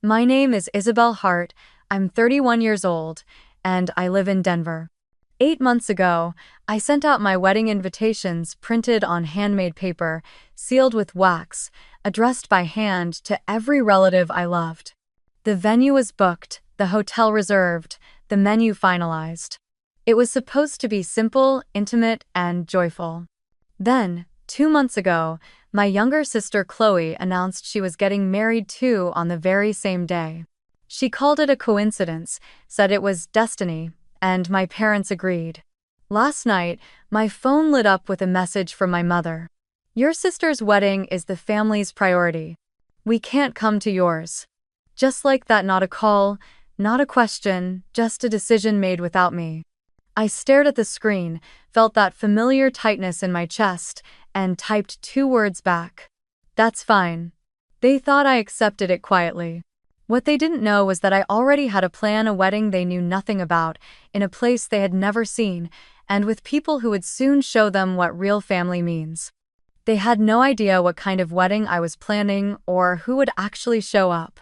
My name is Isabelle Hart. I'm 31 years old, and I live in Denver. 8 months ago, I sent out my wedding invitations printed on handmade paper, sealed with wax, addressed by hand to every relative I loved. The venue was booked, the hotel reserved, the menu finalized. It was supposed to be simple, intimate, and joyful. Then, 2 months ago, my younger sister Chloe announced she was getting married too on the very same day. She called it a coincidence, said it was destiny, and my parents agreed. Last night, my phone lit up with a message from my mother. "Your sister's wedding is the family's priority. We can't come to yours." Just like that, not a call, not a question, just a decision made without me. I stared at the screen, felt that familiar tightness in my chest, and typed 2 words back. "That's fine." They thought I accepted it quietly. What they didn't know was that I already had a wedding they knew nothing about, in a place they had never seen, and with people who would soon show them what real family means. They had no idea what kind of wedding I was planning or who would actually show up.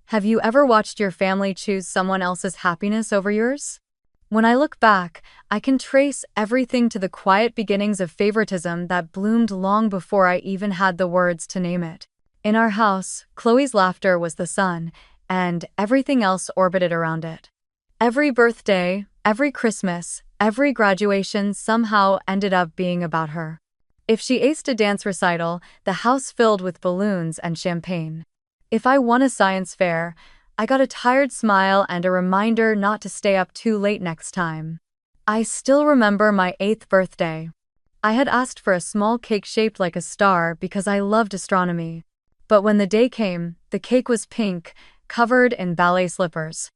Have you ever watched your family choose someone else's happiness over yours? When I look back, I can trace everything to the quiet beginnings of favoritism that bloomed long before I even had the words to name it. In our house, Chloe's laughter was the sun, and everything else orbited around it. Every birthday, every Christmas, every graduation somehow ended up being about her. If she aced a dance recital, the house filled with balloons and champagne. If I won a science fair, I got a tired smile and a reminder not to stay up too late next time. I still remember my 8th birthday. I had asked for a small cake shaped like a star because I loved astronomy. But when the day came, the cake was pink, covered in ballet slippers.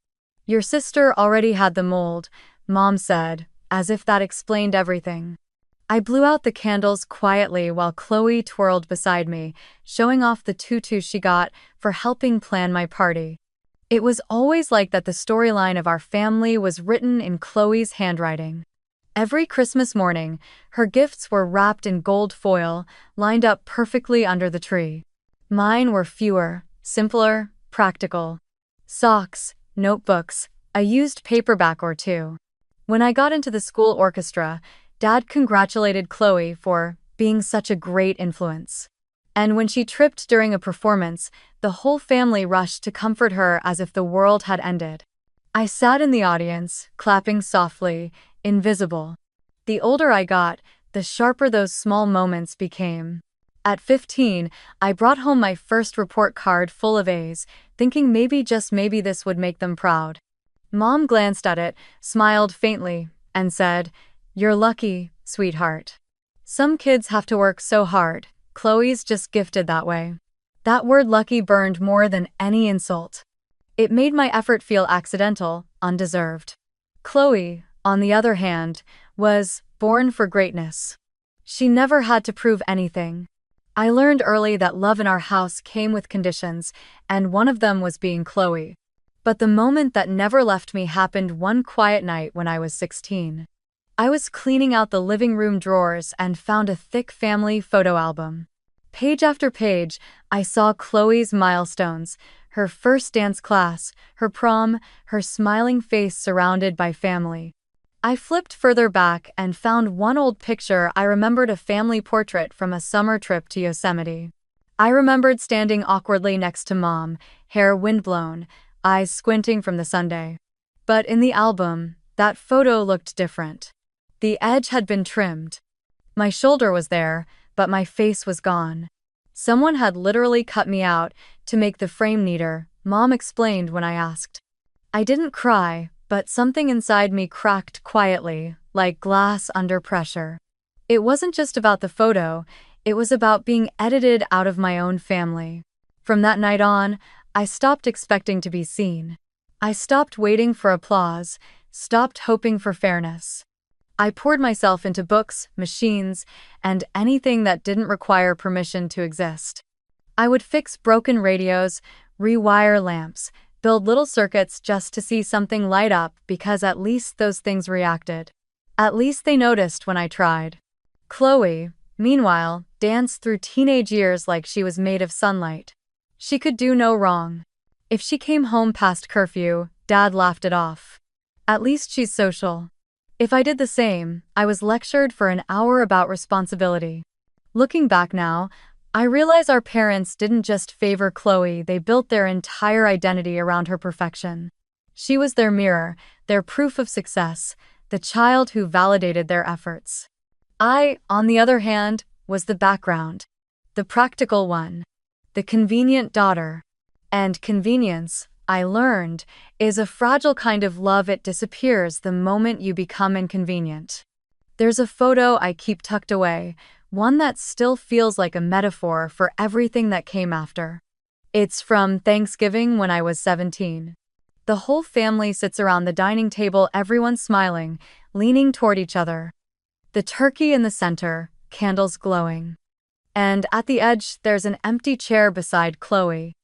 "Your sister already had the mold," Mom said, as if that explained everything. I blew out the candles quietly while Chloe twirled beside me, showing off the tutu she got for helping plan my party. It was always like that. The storyline of our family was written in Chloe's handwriting. Every Christmas morning, her gifts were wrapped in gold foil, lined up perfectly under the tree. Mine were fewer, simpler, practical. Socks, notebooks, a used paperback or two. When I got into the school orchestra, Dad congratulated Chloe for being such a great influence. And when she tripped during a performance, the whole family rushed to comfort her as if the world had ended. I sat in the audience, clapping softly, invisible. The older I got, the sharper those small moments became. At 15, I brought home my first report card full of A's, thinking maybe, just maybe, this would make them proud. Mom glanced at it, smiled faintly, and said, "You're lucky, sweetheart. Some kids have to work so hard. Chloe's just gifted that way." That word lucky burned more than any insult. It made my effort feel accidental, undeserved. Chloe, on the other hand, was born for greatness. She never had to prove anything. I learned early that love in our house came with conditions, and one of them was being Chloe. But the moment that never left me happened one quiet night when I was 16. I was cleaning out the living room drawers and found a thick family photo album. Page after page, I saw Chloe's milestones, her first dance class, her prom, her smiling face surrounded by family. I flipped further back and found one old picture. I remembered a family portrait from a summer trip to Yosemite. I remembered standing awkwardly next to Mom, hair windblown, eyes squinting from the sundae. But in the album, that photo looked different. The edge had been trimmed. My shoulder was there, but my face was gone. Someone had literally cut me out to make the frame neater, Mom explained when I asked. I didn't cry, but something inside me cracked quietly, like glass under pressure. It wasn't just about the photo, it was about being edited out of my own family. From that night on, I stopped expecting to be seen. I stopped waiting for applause, stopped hoping for fairness. I poured myself into books, machines, and anything that didn't require permission to exist. I would fix broken radios, rewire lamps, build little circuits just to see something light up, because at least those things reacted. At least they noticed when I tried. Chloe, meanwhile, danced through teenage years like she was made of sunlight. She could do no wrong. If she came home past curfew, Dad laughed it off. At least she's social. If I did the same, I was lectured for an hour about responsibility. Looking back now, I realize our parents didn't just favor Chloe, they built their entire identity around her perfection. She was their mirror, their proof of success, the child who validated their efforts. I, on the other hand, was the background, the practical one, the convenient daughter. And convenience, I learned, is a fragile kind of love. It disappears the moment you become inconvenient. There's a photo I keep tucked away, one that still feels like a metaphor for everything that came after. It's from Thanksgiving when I was 17. The whole family sits around the dining table, everyone smiling, leaning toward each other. The turkey in the center, candles glowing. And at the edge, there's an empty chair beside Chloe.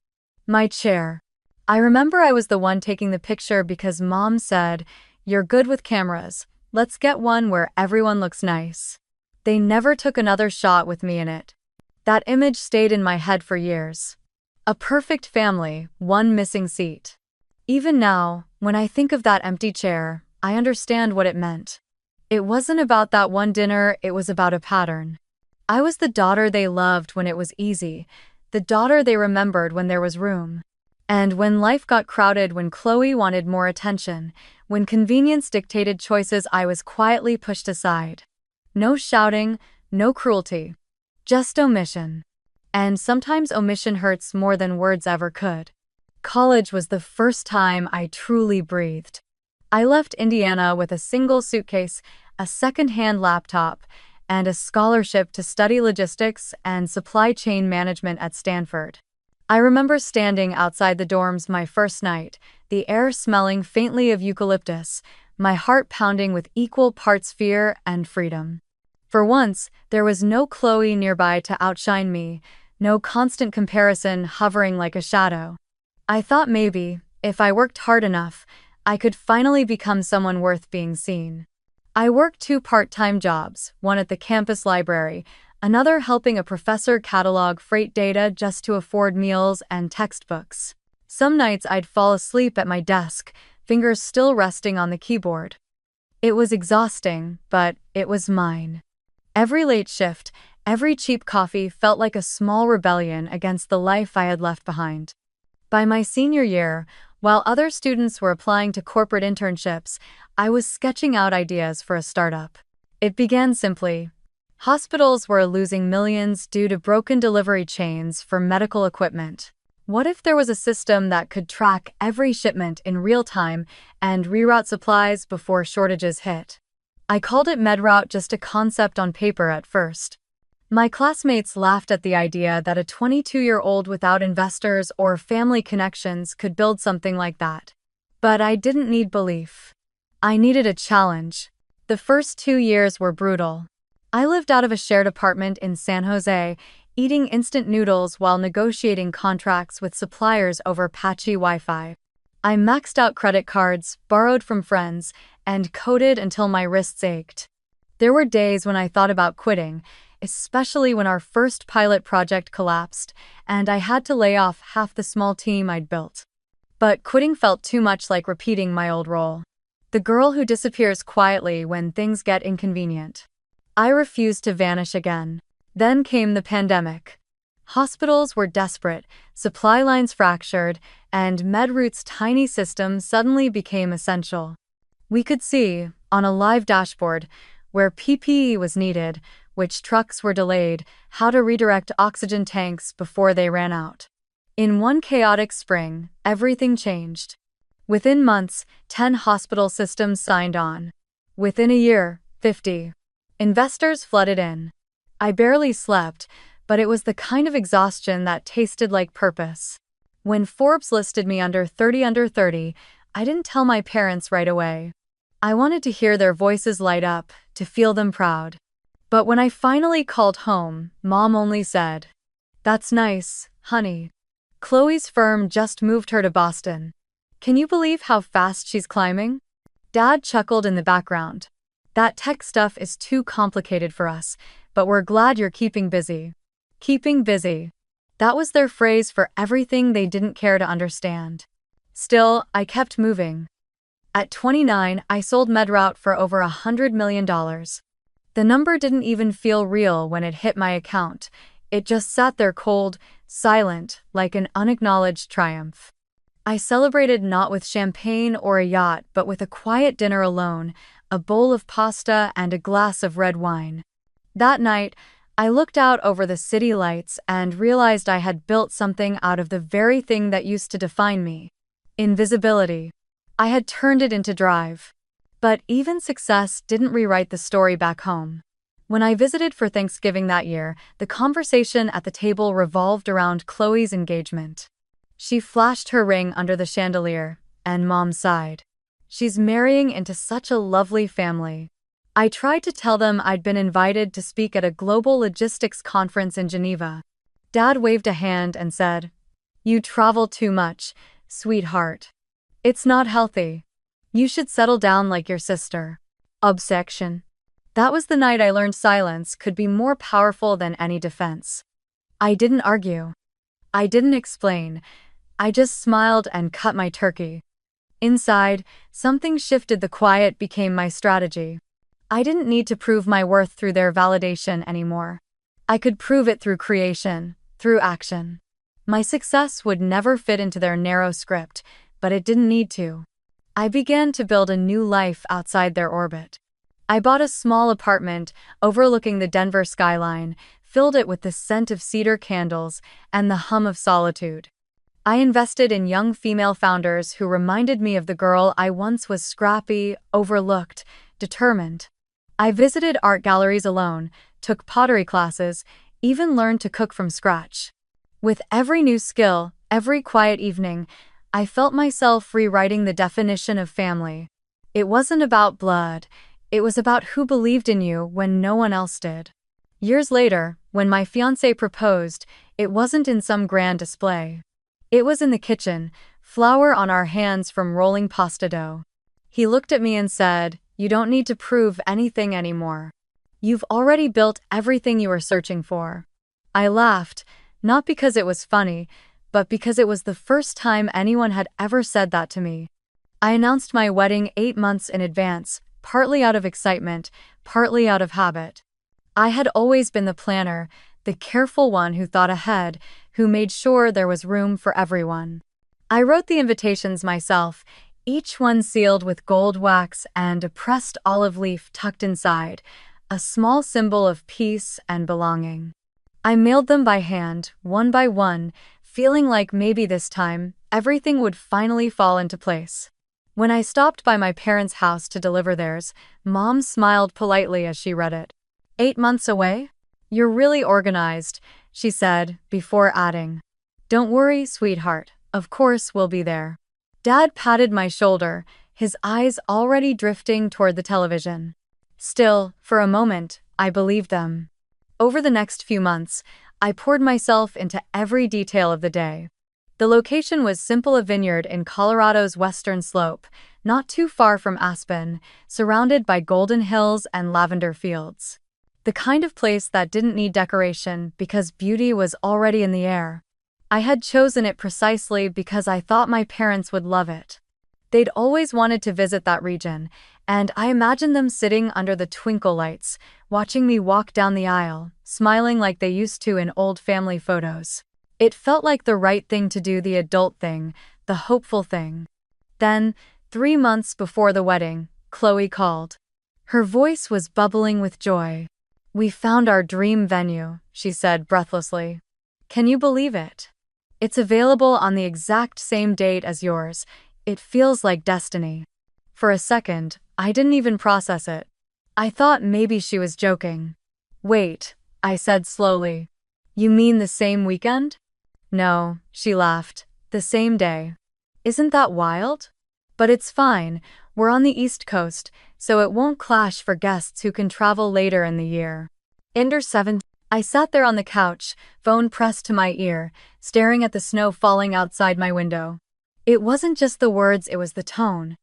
My chair. I remember I was the one taking the picture because Mom said, "You're good with cameras. Let's get one where everyone looks nice." They never took another shot with me in it. That image stayed in my head for years. A perfect family, one missing seat. Even now, when I think of that empty chair, I understand what it meant. It wasn't about that one dinner, it was about a pattern. I was the daughter they loved when it was easy, the daughter they remembered when there was room. And when life got crowded, when Chloe wanted more attention, when convenience dictated choices, I was quietly pushed aside. No shouting, no cruelty. Just omission. And sometimes omission hurts more than words ever could. College was the first time I truly breathed. I left Indiana with a single suitcase, a second-hand laptop, and a scholarship to study logistics and supply chain management at Stanford. I remember standing outside the dorms my first night, the air smelling faintly of eucalyptus, my heart pounding with equal parts fear and freedom. For once, there was no Chloe nearby to outshine me, no constant comparison hovering like a shadow. I thought maybe, if I worked hard enough, I could finally become someone worth being seen. I worked 2 part-time jobs, one at the campus library, another helping a professor catalog freight data just to afford meals and textbooks. Some nights I'd fall asleep at my desk, fingers still resting on the keyboard. It was exhausting, but it was mine. Every late shift, every cheap coffee felt like a small rebellion against the life I had left behind. By my senior year, while other students were applying to corporate internships, I was sketching out ideas for a startup. It began simply. Hospitals were losing millions due to broken delivery chains for medical equipment. What if there was a system that could track every shipment in real time and reroute supplies before shortages hit? I called it MedRoute, just a concept on paper at first. My classmates laughed at the idea that a 22-year-old without investors or family connections could build something like that. But I didn't need belief. I needed a challenge. The first 2 years were brutal. I lived out of a shared apartment in San Jose, eating instant noodles while negotiating contracts with suppliers over patchy Wi-Fi. I maxed out credit cards, borrowed from friends, and coded until my wrists ached. There were days when I thought about quitting, especially when our first pilot project collapsed, and I had to lay off half the small team I'd built. But quitting felt too much like repeating my old role. The girl who disappears quietly when things get inconvenient. I refused to vanish again. Then came the pandemic. Hospitals were desperate, supply lines fractured, and MedRoute's tiny system suddenly became essential. We could see, on a live dashboard, where PPE was needed, which trucks were delayed, how to redirect oxygen tanks before they ran out. In one chaotic spring, everything changed. Within months, 10 hospital systems signed on. Within a year, 50. Investors flooded in. I barely slept, but it was the kind of exhaustion that tasted like purpose. When Forbes listed me under 30, I didn't tell my parents right away. I wanted to hear their voices light up, to feel them proud. But when I finally called home, Mom only said, "That's nice, honey. Chloe's firm just moved her to Boston. Can you believe how fast she's climbing?" Dad chuckled in the background. "That tech stuff is too complicated for us, but we're glad you're keeping busy." Keeping busy. That was their phrase for everything they didn't care to understand. Still, I kept moving. At 29, I sold MedRoute for over $100 million. The number didn't even feel real when it hit my account. It just sat there cold, silent, like an unacknowledged triumph. I celebrated not with champagne or a yacht, but with a quiet dinner alone, a bowl of pasta and a glass of red wine. That night, I looked out over the city lights and realized I had built something out of the very thing that used to define me: invisibility. I had turned it into drive. But even success didn't rewrite the story back home. When I visited for Thanksgiving that year, the conversation at the table revolved around Chloe's engagement. She flashed her ring under the chandelier, and Mom sighed. She's marrying into such a lovely family. I tried to tell them I'd been invited to speak at a global logistics conference in Geneva. Dad waved a hand and said, "You travel too much, sweetheart. It's not healthy. You should settle down like your sister." Obsection. That was the night I learned silence could be more powerful than any defense. I didn't argue. I didn't explain. I just smiled and cut my turkey. Inside, something shifted. The quiet became my strategy. I didn't need to prove my worth through their validation anymore. I could prove it through creation, through action. My success would never fit into their narrow script, but it didn't need to. I began to build a new life outside their orbit. I bought a small apartment overlooking the Denver skyline, filled it with the scent of cedar candles and the hum of solitude. I invested in young female founders who reminded me of the girl I once was: scrappy, overlooked, determined. I visited art galleries alone, took pottery classes, even learned to cook from scratch. With every new skill, every quiet evening, I felt myself rewriting the definition of family. It wasn't about blood. It was about who believed in you when no one else did. Years later, when my fiancé proposed, it wasn't in some grand display. It was in the kitchen, flour on our hands from rolling pasta dough. He looked at me and said, "You don't need to prove anything anymore. You've already built everything you were searching for." I laughed, not because it was funny, but because it was the first time anyone had ever said that to me. I announced my wedding 8 months in advance, partly out of excitement, partly out of habit. I had always been the planner, the careful one who thought ahead, who made sure there was room for everyone. I wrote the invitations myself, each one sealed with gold wax and a pressed olive leaf tucked inside, a small symbol of peace and belonging. I mailed them by hand, one by one, feeling like maybe this time, everything would finally fall into place. When I stopped by my parents' house to deliver theirs, Mom smiled politely as she read it. 8 months away? You're really organized, she said, before adding, "Don't worry, sweetheart, of course we'll be there." Dad patted my shoulder, his eyes already drifting toward the television. Still, for a moment, I believed them. Over the next few months, I poured myself into every detail of the day. The location was simple: a vineyard in Colorado's western slope, not too far from Aspen, surrounded by golden hills and lavender fields. The kind of place that didn't need decoration because beauty was already in the air. I had chosen it precisely because I thought my parents would love it. They'd always wanted to visit that region, and I imagined them sitting under the twinkle lights, watching me walk down the aisle, smiling like they used to in old family photos. It felt like the right thing to do, the adult thing, the hopeful thing. Then, 3 months before the wedding, Chloe called. Her voice was bubbling with joy. "We found our dream venue," she said breathlessly. "Can you believe it? It's available on the exact same date as yours. It feels like destiny." For a second, I didn't even process it. I thought maybe she was joking. "Wait," I said slowly. "You mean the same weekend?" "No," she laughed. "The same day." "Isn't that wild?" "But it's fine. We're on the East Coast, so it won't clash for guests who can travel later in the year." Ender 7. I sat there on the couch, phone pressed to my ear, staring at the snow falling outside my window. It wasn't just the words, it was the tone.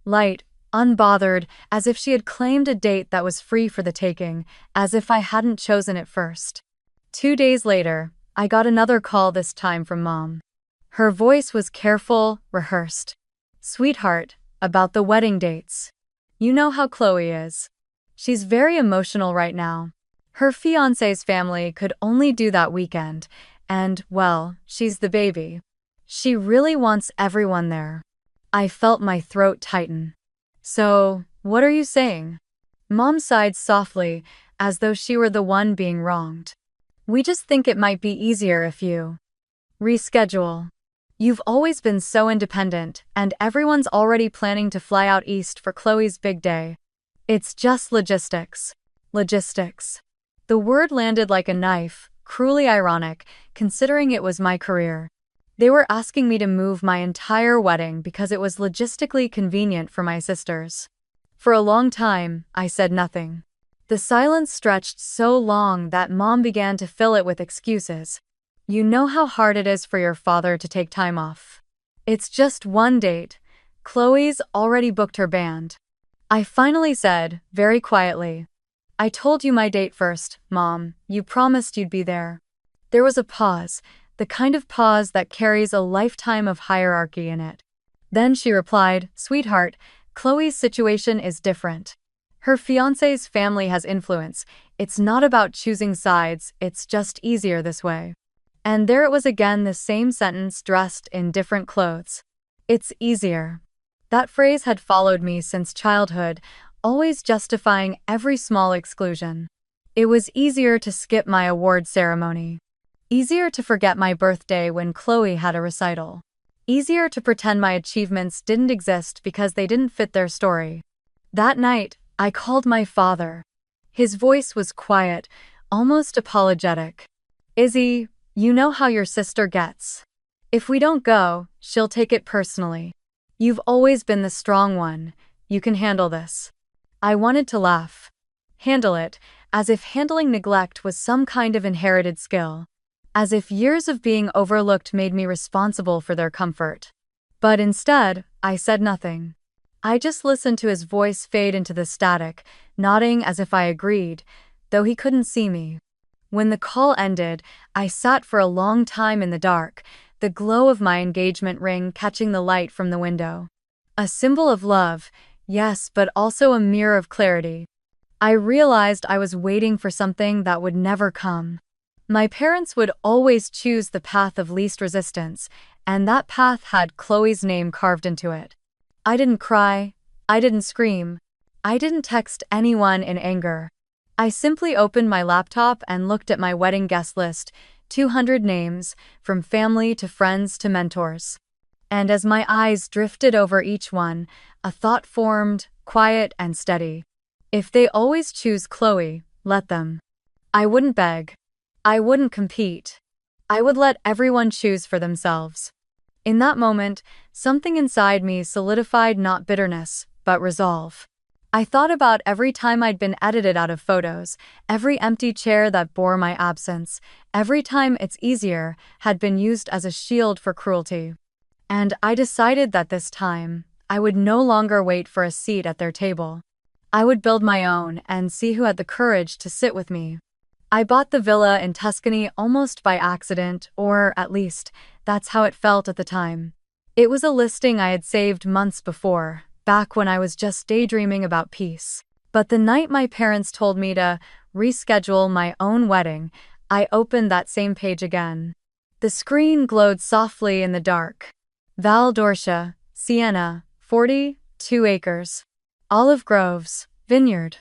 Light, unbothered, as if she had claimed a date that was free for the taking, as if I hadn't chosen it first. 2 days later, I got another call this time from Mom. Her voice was careful, rehearsed. "Sweetheart, about the wedding dates. You know how Chloe is. She's very emotional right now. Her fiancé's family could only do that weekend, and, well, she's the baby. She really wants everyone there." I felt my throat tighten. "So, what are you saying?" Mom sighed softly, as though she were the one being wronged. "We just think it might be easier if you reschedule. You've always been so independent, and everyone's already planning to fly out east for Chloe's big day. It's just logistics." Logistics. The word landed like a knife, cruelly ironic, considering it was my career. They were asking me to move my entire wedding because it was logistically convenient for my sisters. For a long time, I said nothing. The silence stretched so long that Mom began to fill it with excuses. "You know how hard it is for your father to take time off. It's just one date. Chloe's already booked her band." I finally said, very quietly, "I told you my date first, Mom. You promised you'd be there." There was a pause, the kind of pause that carries a lifetime of hierarchy in it. Then she replied, "Sweetheart, Chloe's situation is different. Her fiancé's family has influence. It's not about choosing sides, it's just easier this way." And there it was again, the same sentence dressed in different clothes. "It's easier." That phrase had followed me since childhood, always justifying every small exclusion. It was easier to skip my award ceremony. Easier to forget my birthday when Chloe had a recital. Easier to pretend my achievements didn't exist because they didn't fit their story. That night, I called my father. His voice was quiet, almost apologetic. "Izzy, you know how your sister gets. If we don't go, she'll take it personally. You've always been the strong one. You can handle this." I wanted to laugh. Handle it, as if handling neglect was some kind of inherited skill. As if years of being overlooked made me responsible for their comfort. But instead, I said nothing. I just listened to his voice fade into the static, nodding as if I agreed, though he couldn't see me. When the call ended, I sat for a long time in the dark, the glow of my engagement ring catching the light from the window. A symbol of love, yes, but also a mirror of clarity. I realized I was waiting for something that would never come. My parents would always choose the path of least resistance, and that path had Chloe's name carved into it. I didn't cry. I didn't scream. I didn't text anyone in anger. I simply opened my laptop and looked at my wedding guest list, 200 names, from family to friends to mentors. And as my eyes drifted over each one, a thought formed, quiet and steady. If they always choose Chloe, let them. I wouldn't beg. I wouldn't compete. I would let everyone choose for themselves. In that moment, something inside me solidified, not bitterness, but resolve. I thought about every time I'd been edited out of photos, every empty chair that bore my absence, every time "it's easier" had been used as a shield for cruelty. And I decided that this time, I would no longer wait for a seat at their table. I would build my own and see who had the courage to sit with me. I bought the villa in Tuscany almost by accident, or, at least, that's how it felt at the time. It was a listing I had saved months before, back when I was just daydreaming about peace. But the night my parents told me to reschedule my own wedding, I opened that same page again. The screen glowed softly in the dark. Val d'Orcia, Siena, 42 acres. Olive groves, vineyard.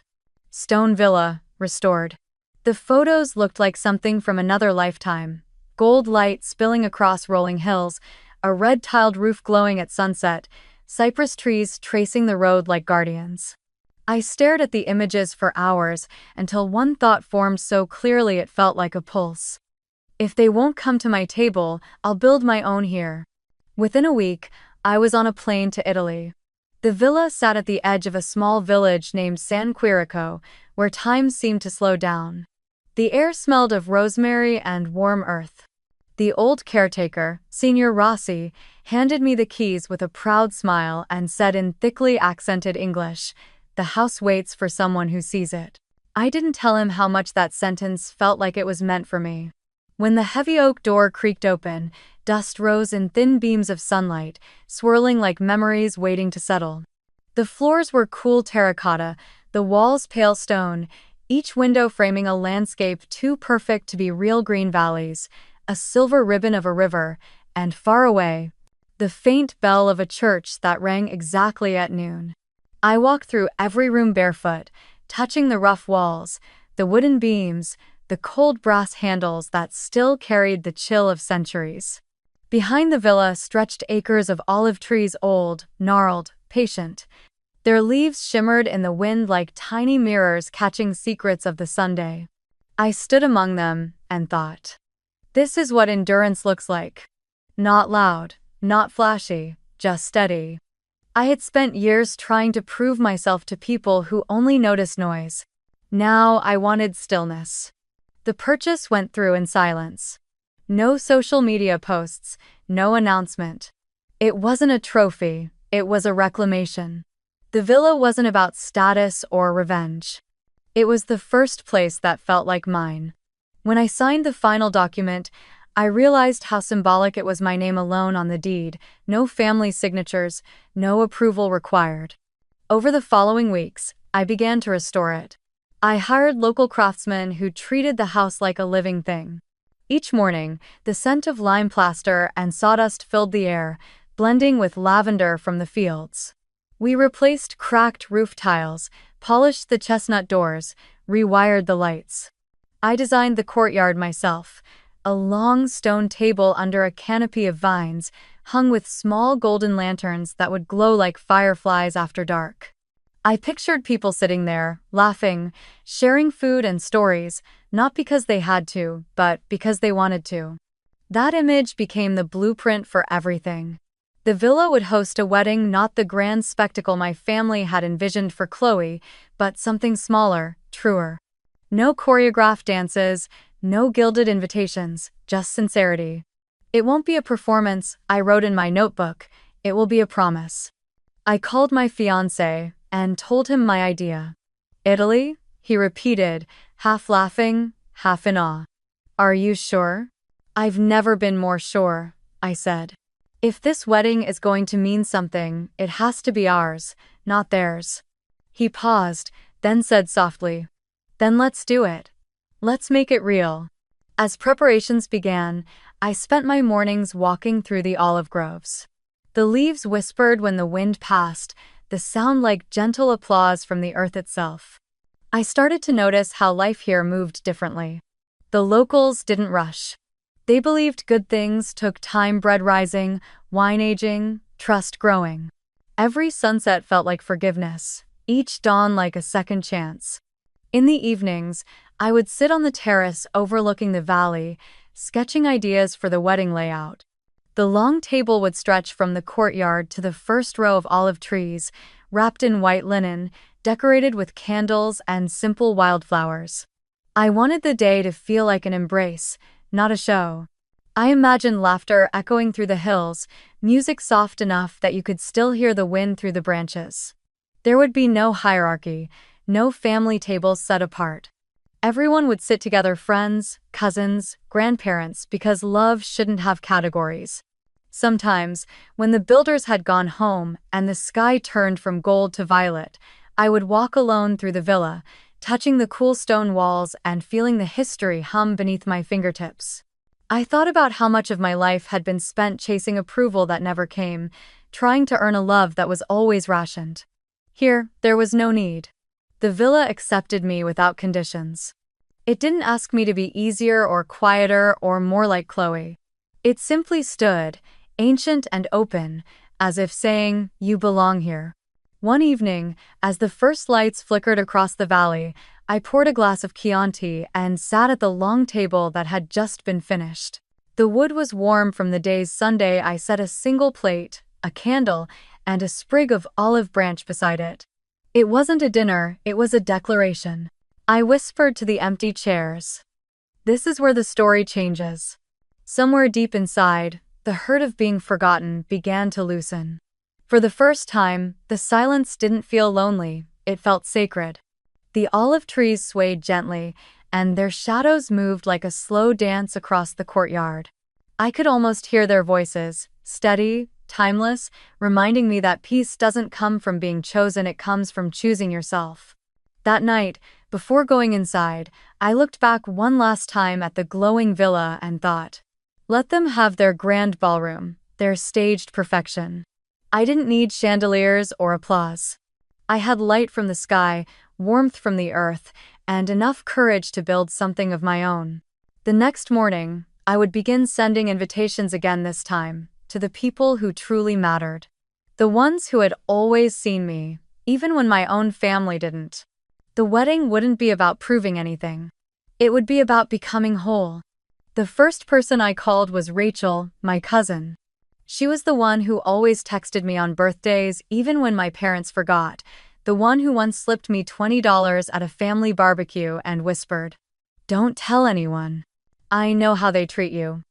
Stone villa, restored. The photos looked like something from another lifetime. Gold light spilling across rolling hills, a red-tiled roof glowing at sunset, cypress trees tracing the road like guardians. I stared at the images for hours until one thought formed so clearly it felt like a pulse. If they won't come to my table, I'll build my own here. Within a week, I was on a plane to Italy. The villa sat at the edge of a small village named San Quirico, where time seemed to slow down. The air smelled of rosemary and warm earth. The old caretaker, Signor Rossi, handed me the keys with a proud smile and said in thickly accented English, "The house waits for someone who sees it." I didn't tell him how much that sentence felt like it was meant for me. When the heavy oak door creaked open, dust rose in thin beams of sunlight, swirling like memories waiting to settle. The floors were cool terracotta, the walls pale stone, each window framing a landscape too perfect to be real green valleys, a silver ribbon of a river, and far away, the faint bell of a church that rang exactly at noon. I walked through every room barefoot, touching the rough walls, the wooden beams, the cold brass handles that still carried the chill of centuries. Behind the villa stretched acres of olive trees, old, gnarled, patient. Their leaves shimmered in the wind like tiny mirrors catching secrets of the Sunday. I stood among them and thought, this is what endurance looks like. Not loud, not flashy, just steady. I had spent years trying to prove myself to people who only notice noise. Now I wanted stillness. The purchase went through in silence. No social media posts, no announcement. It wasn't a trophy, it was a reclamation. The villa wasn't about status or revenge. It was the first place that felt like mine. When I signed the final document, I realized how symbolic it was, my name alone on the deed, no family signatures, no approval required. Over the following weeks, I began to restore it. I hired local craftsmen who treated the house like a living thing. Each morning, the scent of lime plaster and sawdust filled the air, blending with lavender from the fields. We replaced cracked roof tiles, polished the chestnut doors, rewired the lights. I designed the courtyard myself, a long stone table under a canopy of vines, hung with small golden lanterns that would glow like fireflies after dark. I pictured people sitting there, laughing, sharing food and stories, not because they had to, but because they wanted to. That image became the blueprint for everything. The villa would host a wedding, not the grand spectacle my family had envisioned for Chloe, but something smaller, truer. No choreographed dances, no gilded invitations, just sincerity. It won't be a performance, I wrote in my notebook, it will be a promise. I called my fiancé and told him my idea. Italy? He repeated, half laughing, half in awe. Are you sure? I've never been more sure, I said. If this wedding is going to mean something, it has to be ours, not theirs. He paused, then said softly, then let's do it. Let's make it real. As preparations began, I spent my mornings walking through the olive groves. The leaves whispered when the wind passed, the sound like gentle applause from the earth itself. I started to notice how life here moved differently. The locals didn't rush. They believed good things took time, bread rising, wine aging, trust growing. Every sunset felt like forgiveness, each dawn like a second chance. In the evenings, I would sit on the terrace overlooking the valley, sketching ideas for the wedding layout. The long table would stretch from the courtyard to the first row of olive trees, wrapped in white linen, decorated with candles and simple wildflowers. I wanted the day to feel like an embrace, not a show. I imagined laughter echoing through the hills, music soft enough that you could still hear the wind through the branches. There would be no hierarchy, no family tables set apart. Everyone would sit together, friends, cousins, grandparents, because love shouldn't have categories. Sometimes, when the builders had gone home and the sky turned from gold to violet, I would walk alone through the villa, touching the cool stone walls and feeling the history hum beneath my fingertips. I thought about how much of my life had been spent chasing approval that never came, trying to earn a love that was always rationed. Here, there was no need. The villa accepted me without conditions. It didn't ask me to be easier or quieter or more like Chloe. It simply stood, ancient and open, as if saying, you belong here. One evening, as the first lights flickered across the valley, I poured a glass of Chianti and sat at the long table that had just been finished. The wood was warm from the day's Sunday. I set a single plate, a candle, and a sprig of olive branch beside it. It wasn't a dinner, it was a declaration. I whispered to the empty chairs. This is where the story changes. Somewhere deep inside, the hurt of being forgotten began to loosen. For the first time, the silence didn't feel lonely, it felt sacred. The olive trees swayed gently, and their shadows moved like a slow dance across the courtyard. I could almost hear their voices, steady, timeless, reminding me that peace doesn't come from being chosen, it comes from choosing yourself. That night, before going inside, I looked back one last time at the glowing villa and thought, let them have their grand ballroom, their staged perfection. I didn't need chandeliers or applause. I had light from the sky, warmth from the earth, and enough courage to build something of my own. The next morning, I would begin sending invitations again, this time, to the people who truly mattered. The ones who had always seen me, even when my own family didn't. The wedding wouldn't be about proving anything. It would be about becoming whole. The first person I called was Rachel, my cousin. She was the one who always texted me on birthdays, even when my parents forgot. The one who once slipped me $20 at a family barbecue and whispered, "Don't tell anyone. I know how they treat you."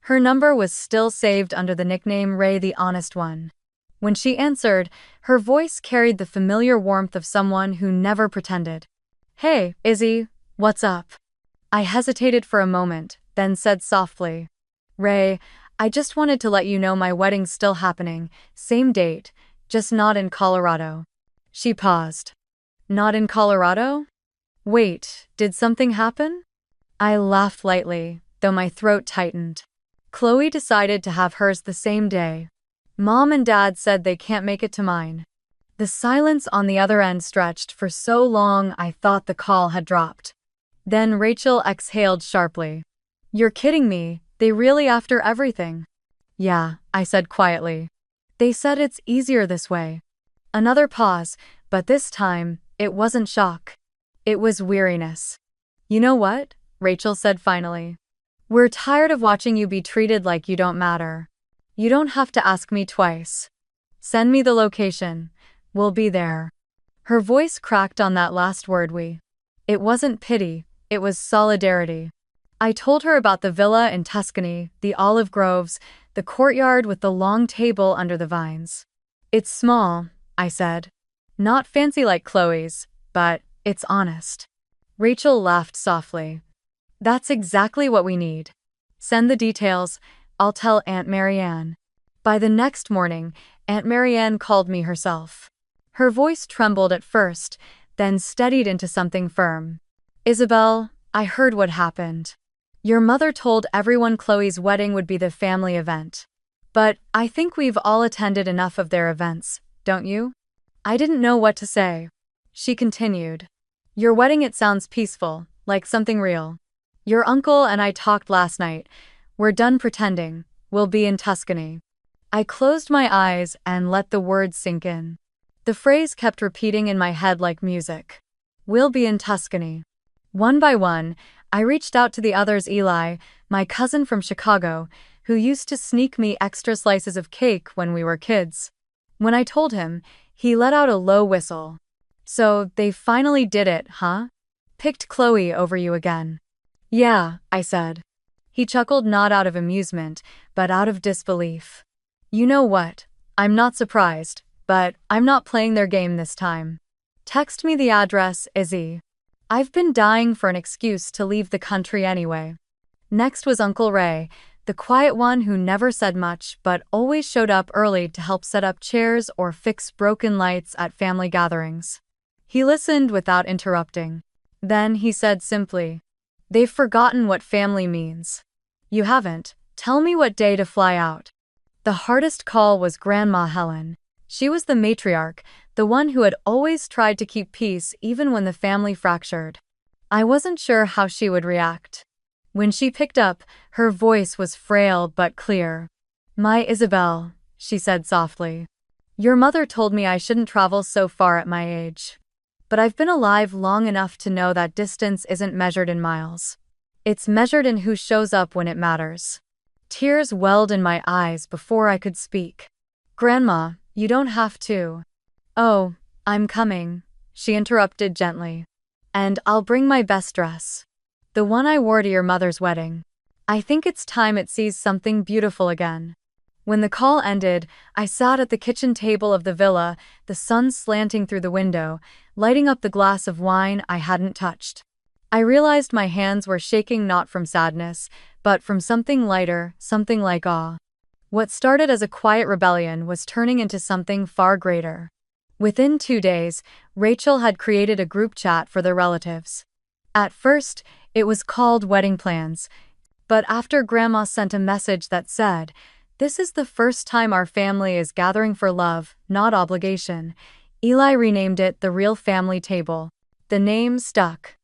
Her number was still saved under the nickname Ray the Honest One. When she answered, her voice carried the familiar warmth of someone who never pretended. "Hey, Izzy, what's up?" I hesitated for a moment, then said softly, "Ray, I just wanted to let you know my wedding's still happening, same date, just not in Colorado." She paused. "Not in Colorado? Wait, did something happen?" I laughed lightly, though my throat tightened. Chloe decided to have hers the same day. Mom and Dad said they can't make it to mine. The silence on the other end stretched for so long I thought the call had dropped. Then Rachel exhaled sharply. "You're kidding me, they really after everything?" "Yeah," I said quietly. "They said it's easier this way." Another pause, but this time, it wasn't shock. It was weariness. "You know what?" Rachel said finally. "We're tired of watching you be treated like you don't matter. You don't have to ask me twice. Send me the location. We'll be there." Her voice cracked on that last word, we. It wasn't pity, it was solidarity. I told her about the villa in Tuscany, the olive groves, the courtyard with the long table under the vines. "It's small," I said. "Not fancy like Chloe's, but it's honest." Rachel laughed softly. "That's exactly what we need. Send the details, I'll tell Aunt Marianne." By the next morning, Aunt Marianne called me herself. Her voice trembled at first, then steadied into something firm. "Isabelle, I heard what happened. Your mother told everyone Chloe's wedding would be the family event. But I think we've all attended enough of their events, don't you?" I didn't know what to say. She continued. "Your wedding, it sounds peaceful, like something real. Your uncle and I talked last night. We're done pretending, we'll be in Tuscany." I closed my eyes and let the words sink in. The phrase kept repeating in my head like music. "We'll be in Tuscany." One by one, I reached out to the others. Eli, my cousin from Chicago, who used to sneak me extra slices of cake when we were kids. When I told him, he let out a low whistle. "So, they finally did it, huh? Picked Chloe over you again." "Yeah," I said. He chuckled, not out of amusement, but out of disbelief. "You know what? I'm not surprised, but I'm not playing their game this time. Text me the address, Izzy. I've been dying for an excuse to leave the country anyway." Next was Uncle Ray, the quiet one who never said much but always showed up early to help set up chairs or fix broken lights at family gatherings. He listened without interrupting. Then he said simply, "They've forgotten what family means." "You haven't. Tell me what day to fly out." The hardest call was Grandma Helen. She was the matriarch, the one who had always tried to keep peace even when the family fractured. I wasn't sure how she would react. When she picked up, her voice was frail but clear. "My Isabelle," she said softly. "Your mother told me I shouldn't travel so far at my age. But I've been alive long enough to know that distance isn't measured in miles. It's measured in who shows up when it matters." Tears welled in my eyes before I could speak. "Grandma, you don't have to." "Oh, I'm coming," she interrupted gently. "And I'll bring my best dress. The one I wore to your mother's wedding. I think it's time it sees something beautiful again." When the call ended, I sat at the kitchen table of the villa, the sun slanting through the window, lighting up the glass of wine I hadn't touched. I realized my hands were shaking not from sadness, but from something lighter, something like awe. What started as a quiet rebellion was turning into something far greater. Within 2 days, Rachel had created a group chat for their relatives. At first, it was called Wedding Plans, but after Grandma sent a message that said, "This is the first time our family is gathering for love, not obligation," Eli renamed it the Real Family Table. The name stuck.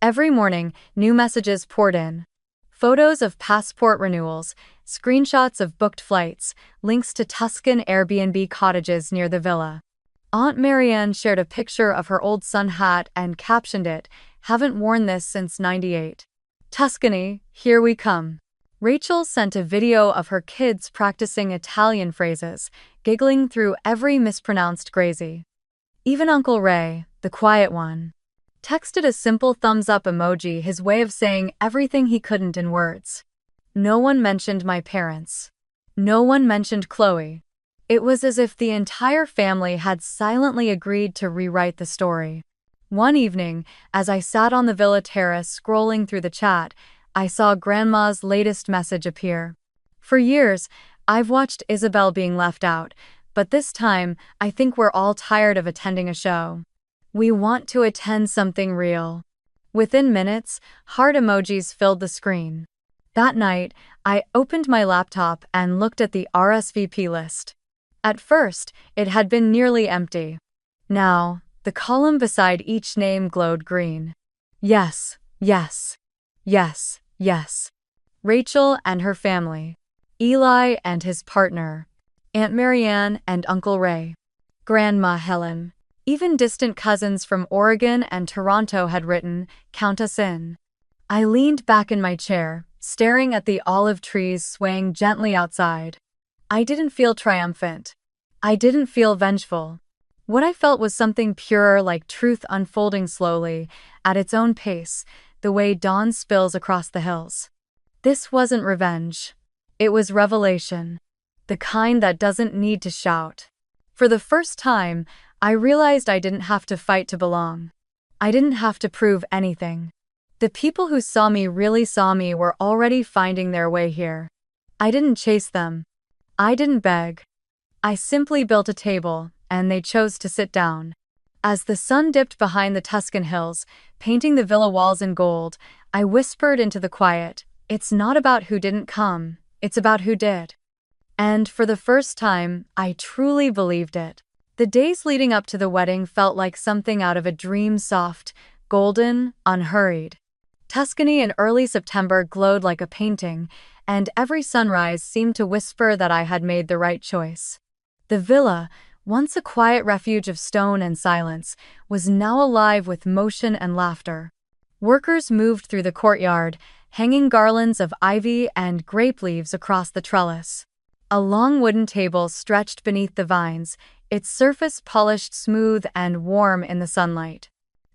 Every morning, new messages poured in. Photos of passport renewals, screenshots of booked flights, links to Tuscan Airbnb cottages near the villa. Aunt Marianne shared a picture of her old sun hat and captioned it, "Haven't worn this since '98. Tuscany, here we come." Rachel sent a video of her kids practicing Italian phrases, giggling through every mispronounced grazie. Even Uncle Ray, the quiet one, texted a simple thumbs-up emoji, his way of saying everything he couldn't in words. No one mentioned my parents. No one mentioned Chloe. It was as if the entire family had silently agreed to rewrite the story. One evening, as I sat on the villa terrace scrolling through the chat, I saw Grandma's latest message appear. For years, I've watched Isabelle being left out, but this time, I think we're all tired of attending a show. We want to attend something real. Within minutes, heart emojis filled the screen. That night, I opened my laptop and looked at the RSVP list. At first, it had been nearly empty. Now, the column beside each name glowed green. Yes, yes, yes, yes. Rachel and her family. Eli and his partner. Aunt Marianne and Uncle Ray. Grandma Helen. Even distant cousins from Oregon and Toronto had written, "Count us in." I leaned back in my chair, staring at the olive trees swaying gently outside. I didn't feel triumphant. I didn't feel vengeful. What I felt was something pure, like truth unfolding slowly, at its own pace, the way dawn spills across the hills. This wasn't revenge. It was revelation. The kind that doesn't need to shout. For the first time, I realized I didn't have to fight to belong. I didn't have to prove anything. The people who saw me really saw me were already finding their way here. I didn't chase them. I didn't beg. I simply built a table, and they chose to sit down. As the sun dipped behind the Tuscan hills, painting the villa walls in gold, I whispered into the quiet, "It's not about who didn't come, it's about who did." And for the first time, I truly believed it. The days leading up to the wedding felt like something out of a dream, soft, golden, unhurried. Tuscany in early September glowed like a painting, and every sunrise seemed to whisper that I had made the right choice. The villa, once a quiet refuge of stone and silence, was now alive with motion and laughter. Workers moved through the courtyard, hanging garlands of ivy and grape leaves across the trellis. A long wooden table stretched beneath the vines, its surface polished smooth and warm in the sunlight.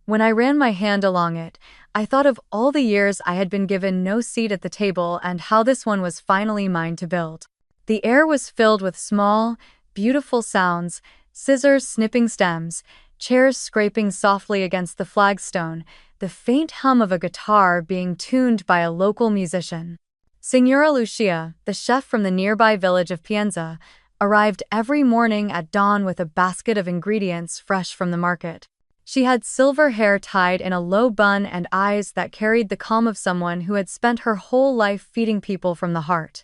When I ran my hand along it, I thought of all the years I had been given no seat at the table and how this one was finally mine to build. The air was filled with small, beautiful sounds, scissors snipping stems, chairs scraping softly against the flagstone, the faint hum of a guitar being tuned by a local musician. Signora Lucia, the chef from the nearby village of Pienza, arrived every morning at dawn with a basket of ingredients fresh from the market. She had silver hair tied in a low bun and eyes that carried the calm of someone who had spent her whole life feeding people from the heart.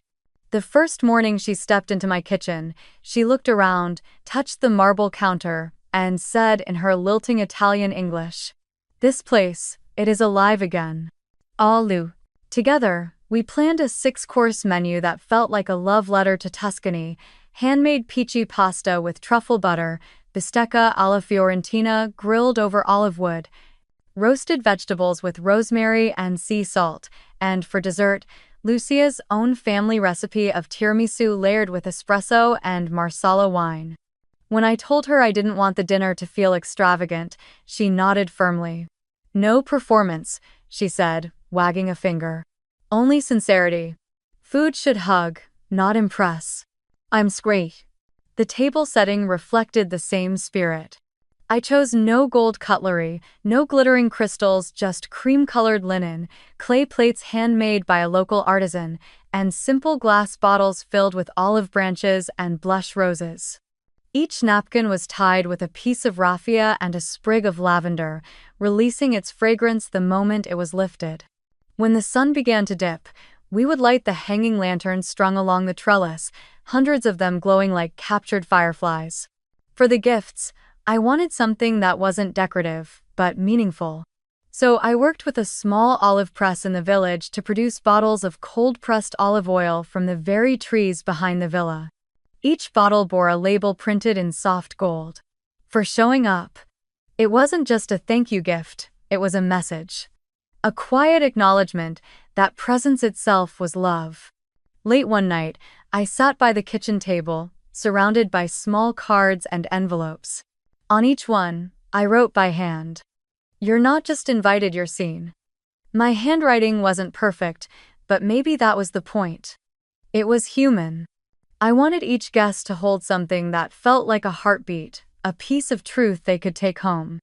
The first morning she stepped into my kitchen, she looked around, touched the marble counter, and said in her lilting Italian English, "This place, it is alive again." Allù. Together, we planned a 6-course menu that felt like a love letter to Tuscany: handmade peachy pasta with truffle butter, bistecca alla fiorentina grilled over olive wood, roasted vegetables with rosemary and sea salt, and for dessert, Lucia's own family recipe of tiramisu layered with espresso and marsala wine. When I told her I didn't want the dinner to feel extravagant, she nodded firmly. "No performance," she said, wagging a finger. "Only sincerity. Food should hug, not impress." I'm great. The table setting reflected the same spirit. I chose no gold cutlery, no glittering crystals, just cream-colored linen, clay plates handmade by a local artisan, and simple glass bottles filled with olive branches and blush roses. Each napkin was tied with a piece of raffia and a sprig of lavender, releasing its fragrance the moment it was lifted. When the sun began to dip, we would light the hanging lanterns strung along the trellis, hundreds of them glowing like captured fireflies. For the gifts, I wanted something that wasn't decorative, but meaningful. So I worked with a small olive press in the village to produce bottles of cold-pressed olive oil from the very trees behind the villa. Each bottle bore a label printed in soft gold. For showing up. It wasn't just a thank you gift, it was a message. A quiet acknowledgement that presence itself was love. Late one night, I sat by the kitchen table, surrounded by small cards and envelopes. On each one, I wrote by hand. "You're not just invited, you're seen." My handwriting wasn't perfect, but maybe that was the point. It was human. I wanted each guest to hold something that felt like a heartbeat, a piece of truth they could take home.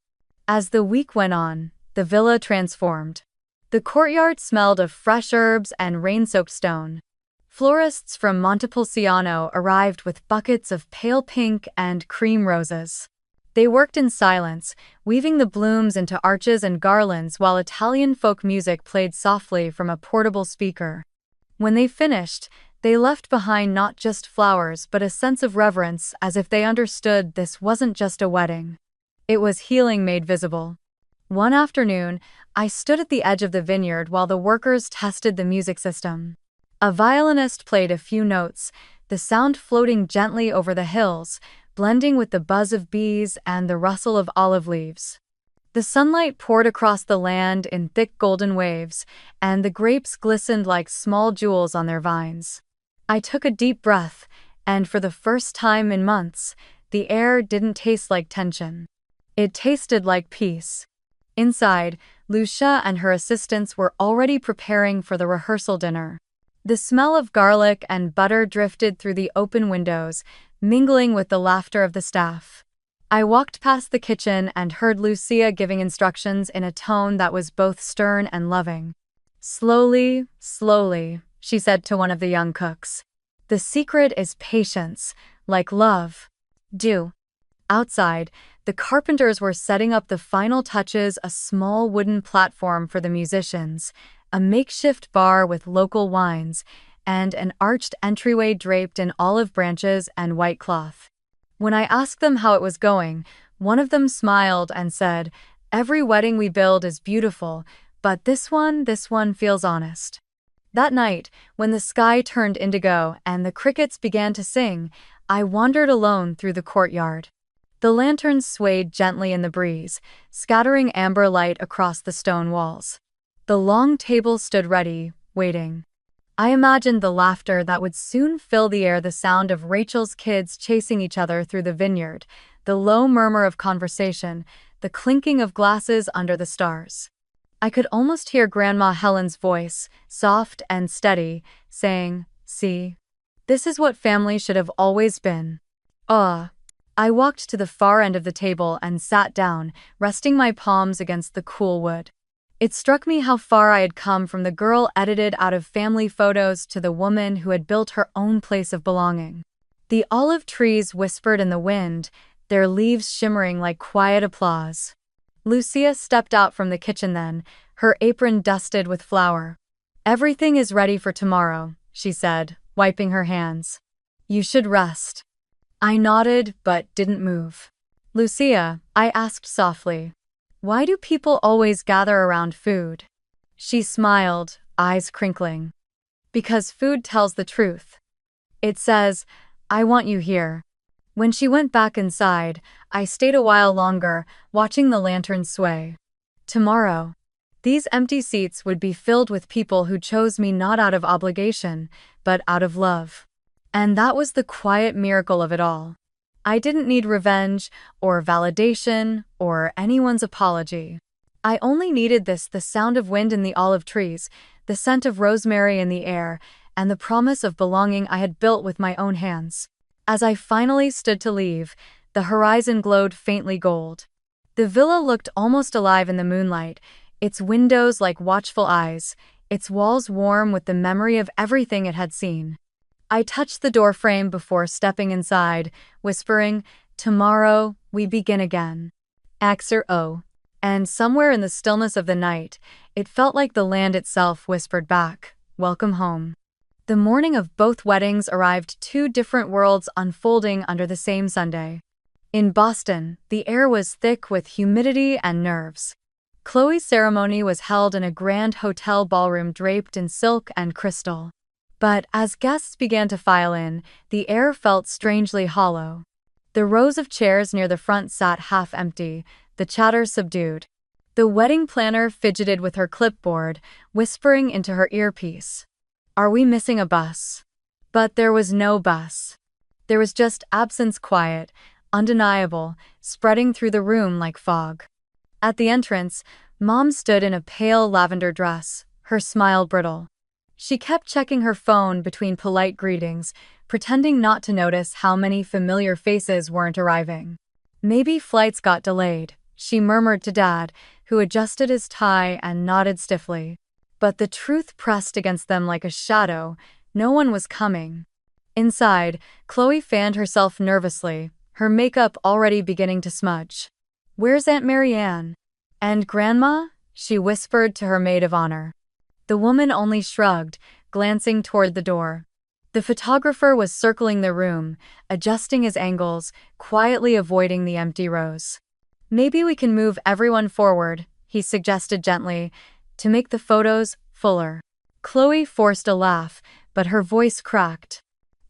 As the week went on, the villa transformed. The courtyard smelled of fresh herbs and rain-soaked stone. Florists from Montepulciano arrived with buckets of pale pink and cream roses. They worked in silence, weaving the blooms into arches and garlands while Italian folk music played softly from a portable speaker. When they finished, they left behind not just flowers but a sense of reverence, as if they understood this wasn't just a wedding. It was healing made visible. One afternoon, I stood at the edge of the vineyard while the workers tested the music system. A violinist played a few notes, the sound floating gently over the hills, blending with the buzz of bees and the rustle of olive leaves. The sunlight poured across the land in thick golden waves, and the grapes glistened like small jewels on their vines. I took a deep breath, and for the first time in months, the air didn't taste like tension. It tasted like peace. Inside, Lucia and her assistants were already preparing for the rehearsal dinner. The smell of garlic and butter drifted through the open windows, mingling with the laughter of the staff. I walked past the kitchen and heard Lucia giving instructions in a tone that was both stern and loving. "Slowly, slowly," she said to one of the young cooks. "The secret is patience, like love." Do. Outside, the carpenters were setting up the final touches, a small wooden platform for the musicians, a makeshift bar with local wines, and an arched entryway draped in olive branches and white cloth. When I asked them how it was going, one of them smiled and said, "Every wedding we build is beautiful, but this one feels honest." That night, when the sky turned indigo and the crickets began to sing, I wandered alone through the courtyard. The lanterns swayed gently in the breeze, scattering amber light across the stone walls. The long table stood ready, waiting. I imagined the laughter that would soon fill the air, the sound of Rachel's kids chasing each other through the vineyard, the low murmur of conversation, the clinking of glasses under the stars. I could almost hear Grandma Helen's voice, soft and steady, saying, "See? This is what family should have always been." I walked to the far end of the table and sat down, resting my palms against the cool wood. It struck me how far I had come from the girl edited out of family photos to the woman who had built her own place of belonging. The olive trees whispered in the wind, their leaves shimmering like quiet applause. Lucia stepped out from the kitchen then, her apron dusted with flour. "Everything is ready for tomorrow," she said, wiping her hands. "You should rest." I nodded but didn't move. "Lucia," I asked softly, "why do people always gather around food?" She smiled, eyes crinkling. "Because food tells the truth. It says, 'I want you here.'" When she went back inside, I stayed a while longer, watching the lanterns sway. Tomorrow, these empty seats would be filled with people who chose me not out of obligation, but out of love. And that was the quiet miracle of it all. I didn't need revenge, or validation, or anyone's apology. I only needed this: the sound of wind in the olive trees, the scent of rosemary in the air, and the promise of belonging I had built with my own hands. As I finally stood to leave, the horizon glowed faintly gold. The villa looked almost alive in the moonlight, its windows like watchful eyes, its walls warm with the memory of everything it had seen. I touched the door frame before stepping inside, whispering, "Tomorrow, we begin again." Axer O. And somewhere in the stillness of the night, it felt like the land itself whispered back, "Welcome home." The morning of both weddings arrived, two different worlds unfolding under the same Sunday. In Boston, the air was thick with humidity and nerves. Chloe's ceremony was held in a grand hotel ballroom draped in silk and crystal. But as guests began to file in, the air felt strangely hollow. The rows of chairs near the front sat half empty, the chatter subdued. The wedding planner fidgeted with her clipboard, whispering into her earpiece, "Are we missing a bus?" But there was no bus. There was just absence, quiet, undeniable, spreading through the room like fog. At the entrance, Mom stood in a pale lavender dress, her smile brittle. She kept checking her phone between polite greetings, pretending not to notice how many familiar faces weren't arriving. "Maybe flights got delayed," she murmured to Dad, who adjusted his tie and nodded stiffly. But the truth pressed against them like a shadow. No one was coming. Inside, Chloe fanned herself nervously, her makeup already beginning to smudge. "Where's Aunt Marianne? And Grandma?" she whispered to her maid of honor. The woman only shrugged, glancing toward the door. The photographer was circling the room, adjusting his angles, quietly avoiding the empty rows. "Maybe we can move everyone forward," he suggested gently, "to make the photos fuller." Chloe forced a laugh, but her voice cracked.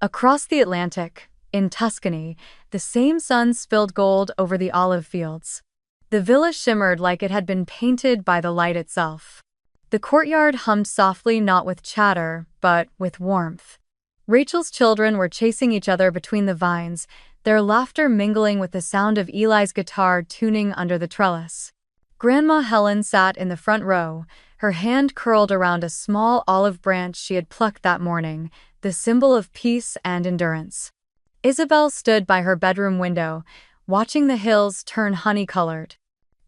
Across the Atlantic, in Tuscany, the same sun spilled gold over the olive fields. The villa shimmered like it had been painted by the light itself. The courtyard hummed softly, not with chatter, but with warmth. Rachel's children were chasing each other between the vines, their laughter mingling with the sound of Eli's guitar tuning under the trellis. Grandma Helen sat in the front row, her hand curled around a small olive branch she had plucked that morning, the symbol of peace and endurance. Isabelle stood by her bedroom window, watching the hills turn honey-colored.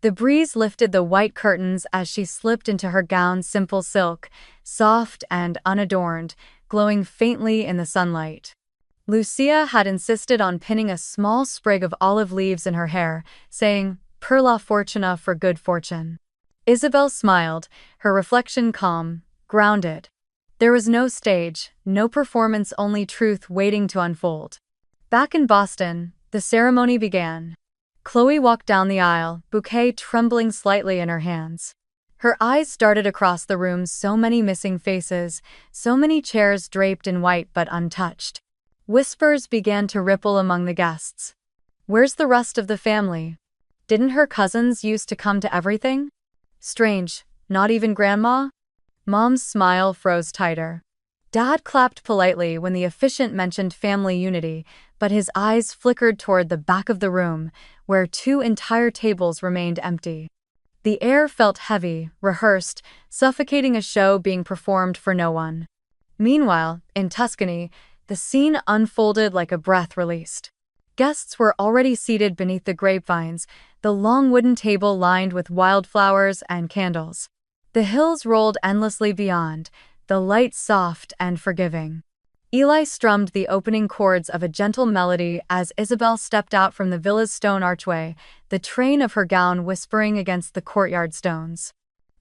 The breeze lifted the white curtains as she slipped into her gown's simple silk, soft and unadorned, glowing faintly in the sunlight. Lucia had insisted on pinning a small sprig of olive leaves in her hair, saying, "Per la fortuna," for good fortune. Isabelle smiled, her reflection calm, grounded. There was no stage, no performance, only truth waiting to unfold. Back in Boston, the ceremony began. Chloe walked down the aisle, bouquet trembling slightly in her hands. Her eyes darted across the room, so many missing faces, so many chairs draped in white but untouched. Whispers began to ripple among the guests. "Where's the rest of the family? Didn't her cousins used to come to everything? Strange, not even Grandma?" Mom's smile froze tighter. Dad clapped politely when the officiant mentioned family unity, but his eyes flickered toward the back of the room, where two entire tables remained empty. The air felt heavy, rehearsed, suffocating, a show being performed for no one. Meanwhile, in Tuscany, the scene unfolded like a breath released. Guests were already seated beneath the grapevines, the long wooden table lined with wildflowers and candles. The hills rolled endlessly beyond, the light soft and forgiving. Eli strummed the opening chords of a gentle melody as Isabelle stepped out from the villa's stone archway, the train of her gown whispering against the courtyard stones.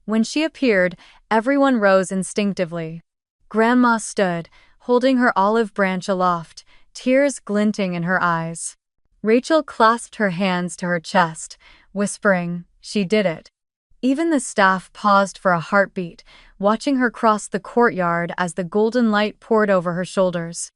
When she appeared, everyone rose instinctively. Grandma stood, holding her olive branch aloft, tears glinting in her eyes. Rachel clasped her hands to her chest, whispering, "She did it." Even the staff paused for a heartbeat, watching her cross the courtyard as the golden light poured over her shoulders.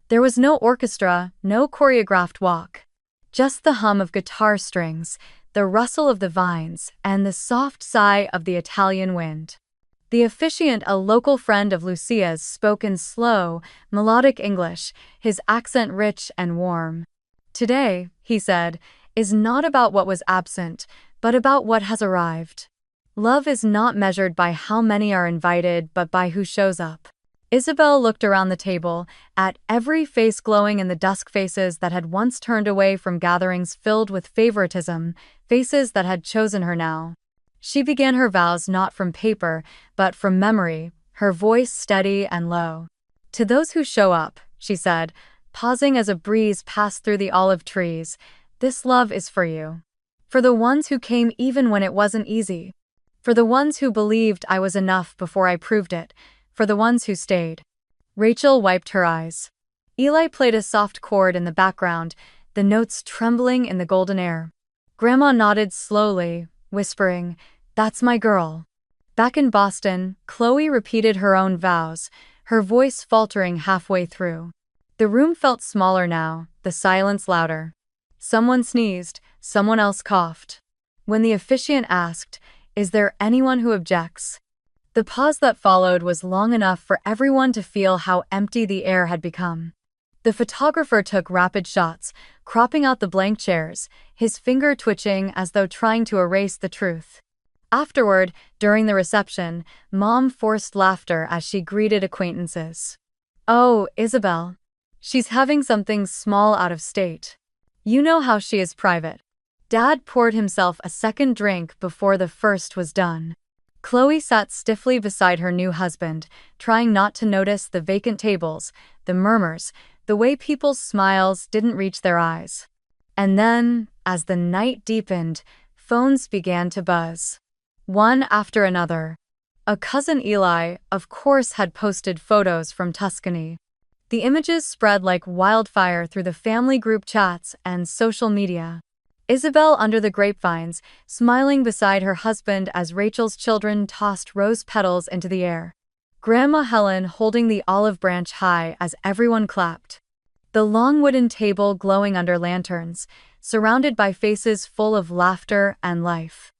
There was no orchestra, no choreographed walk. Just the hum of guitar strings, the rustle of the vines, and the soft sigh of the Italian wind. The officiant, a local friend of Lucia's, spoke in slow, melodic English, his accent rich and warm. "Today," he said, "is not about what was absent, but about what has arrived. Love is not measured by how many are invited but by who shows up." Isabelle looked around the table, at every face glowing in the dusk, faces that had once turned away from gatherings filled with favoritism, faces that had chosen her now. She began her vows not from paper, but from memory, her voice steady and low. "To those who show up," she said, pausing as a breeze passed through the olive trees, "this love is for you. For the ones who came even when it wasn't easy. For the ones who believed I was enough before I proved it. For the ones who stayed." Rachel wiped her eyes. Eli played a soft chord in the background, the notes trembling in the golden air. Grandma nodded slowly, whispering, "That's my girl." Back in Boston, Chloe repeated her own vows, her voice faltering halfway through. The room felt smaller now, the silence louder. Someone sneezed, someone else coughed. When the officiant asked, "Is there anyone who objects?" the pause that followed was long enough for everyone to feel how empty the air had become. The photographer took rapid shots, cropping out the blank chairs, his finger twitching as though trying to erase the truth. Afterward, during the reception, Mom forced laughter as she greeted acquaintances. "Oh, Isabelle. She's having something small out of state. You know how she is private." Dad poured himself a second drink before the first was done. Chloe sat stiffly beside her new husband, trying not to notice the vacant tables, the murmurs, the way people's smiles didn't reach their eyes. And then, as the night deepened, phones began to buzz. One after another. A cousin Eli, of course, had posted photos from Tuscany. The images spread like wildfire through the family group chats and social media. Isabelle under the grapevines, smiling beside her husband as Rachel's children tossed rose petals into the air. Grandma Helen holding the olive branch high as everyone clapped. The long wooden table glowing under lanterns, surrounded by faces full of laughter and life.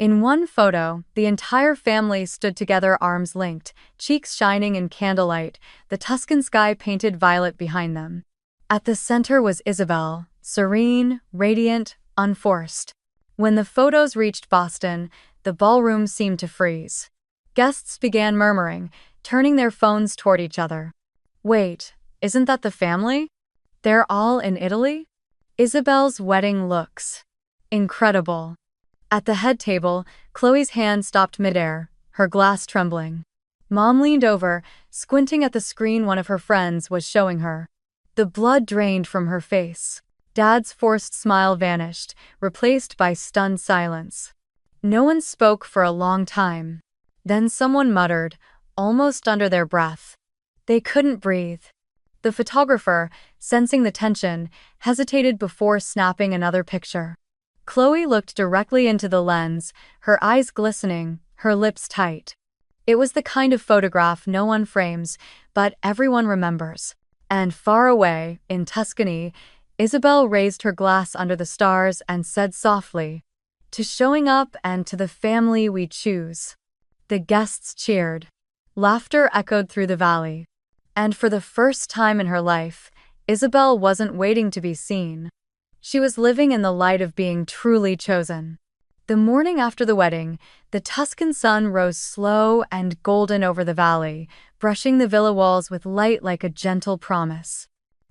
In one photo, the entire family stood together, arms linked, cheeks shining in candlelight, the Tuscan sky painted violet behind them. At the center was Isabelle, serene, radiant, unforced. When the photos reached Boston, the ballroom seemed to freeze. Guests began murmuring, turning their phones toward each other. "Wait, isn't that the family? They're all in Italy?" Isabelle's wedding looks incredible. At the head table, Chloe's hand stopped midair, her glass trembling. Mom leaned over, squinting at the screen one of her friends was showing her. The blood drained from her face. Dad's forced smile vanished, replaced by stunned silence. No one spoke for a long time. Then someone muttered, almost under their breath. They couldn't breathe. The photographer, sensing the tension, hesitated before snapping another picture. Chloe looked directly into the lens, her eyes glistening, her lips tight. It was the kind of photograph no one frames, but everyone remembers. And far away, in Tuscany, Isabelle raised her glass under the stars and said softly, "To showing up and to the family we choose." The guests cheered. Laughter echoed through the valley. And for the first time in her life, Isabelle wasn't waiting to be seen. She was living in the light of being truly chosen. The morning after the wedding, the Tuscan sun rose slow and golden over the valley, brushing the villa walls with light like a gentle promise.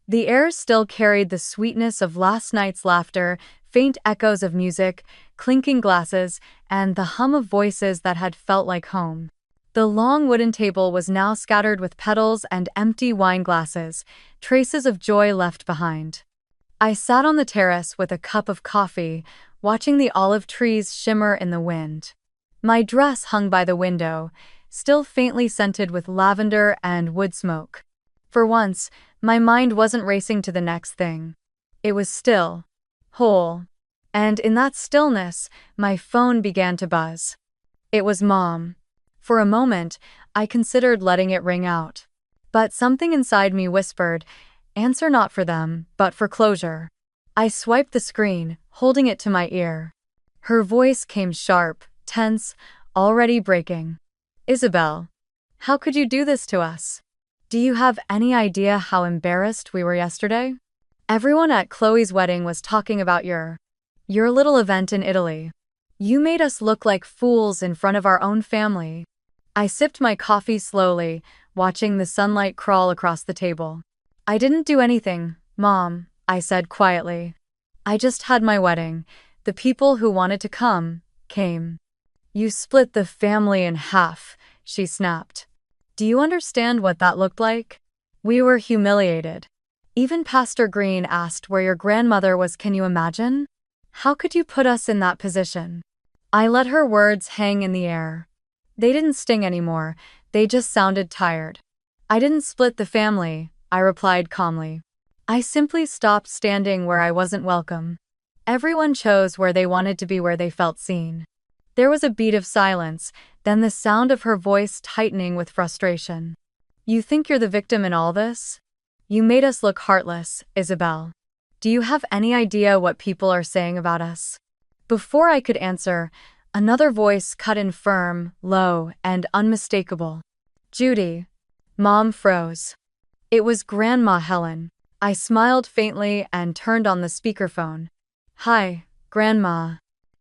The air still carried the sweetness of last night's laughter, faint echoes of music, clinking glasses, and the hum of voices that had felt like home. The long wooden table was now scattered with petals and empty wine glasses, traces of joy left behind. I sat on the terrace with a cup of coffee, watching the olive trees shimmer in the wind. My dress hung by the window, still faintly scented with lavender and wood smoke. For once, my mind wasn't racing to the next thing. It was still, whole. And in that stillness, my phone began to buzz. It was Mom. For a moment, I considered letting it ring out. But something inside me whispered, "Answer not for them, but for closure." I swiped the screen, holding it to my ear. Her voice came sharp, tense, already breaking. "Isabelle, how could you do this to us? Do you have any idea how embarrassed we were yesterday? Everyone at Chloe's wedding was talking about your little event in Italy. You made us look like fools in front of our own family." I sipped my coffee slowly, watching the sunlight crawl across the table. I didn't do anything, Mom, I said quietly. I just had my wedding. The people who wanted to come, came. You split the family in half, she snapped. Do you understand what that looked like? We were humiliated. Even Pastor Green asked where your grandmother was. Can you imagine? How could you put us in that position? I let her words hang in the air. They didn't sting anymore, they just sounded tired. I didn't split the family, I replied calmly. I simply stopped standing where I wasn't welcome. Everyone chose where they wanted to be, where they felt seen. There was a beat of silence, then the sound of her voice tightening with frustration. You think you're the victim in all this? You made us look heartless, Isabelle. Do you have any idea what people are saying about us? Before I could answer, another voice cut in, firm, low, and unmistakable. Judy. Mom froze. It was Grandma Helen. I smiled faintly and turned on the speakerphone. Hi, Grandma.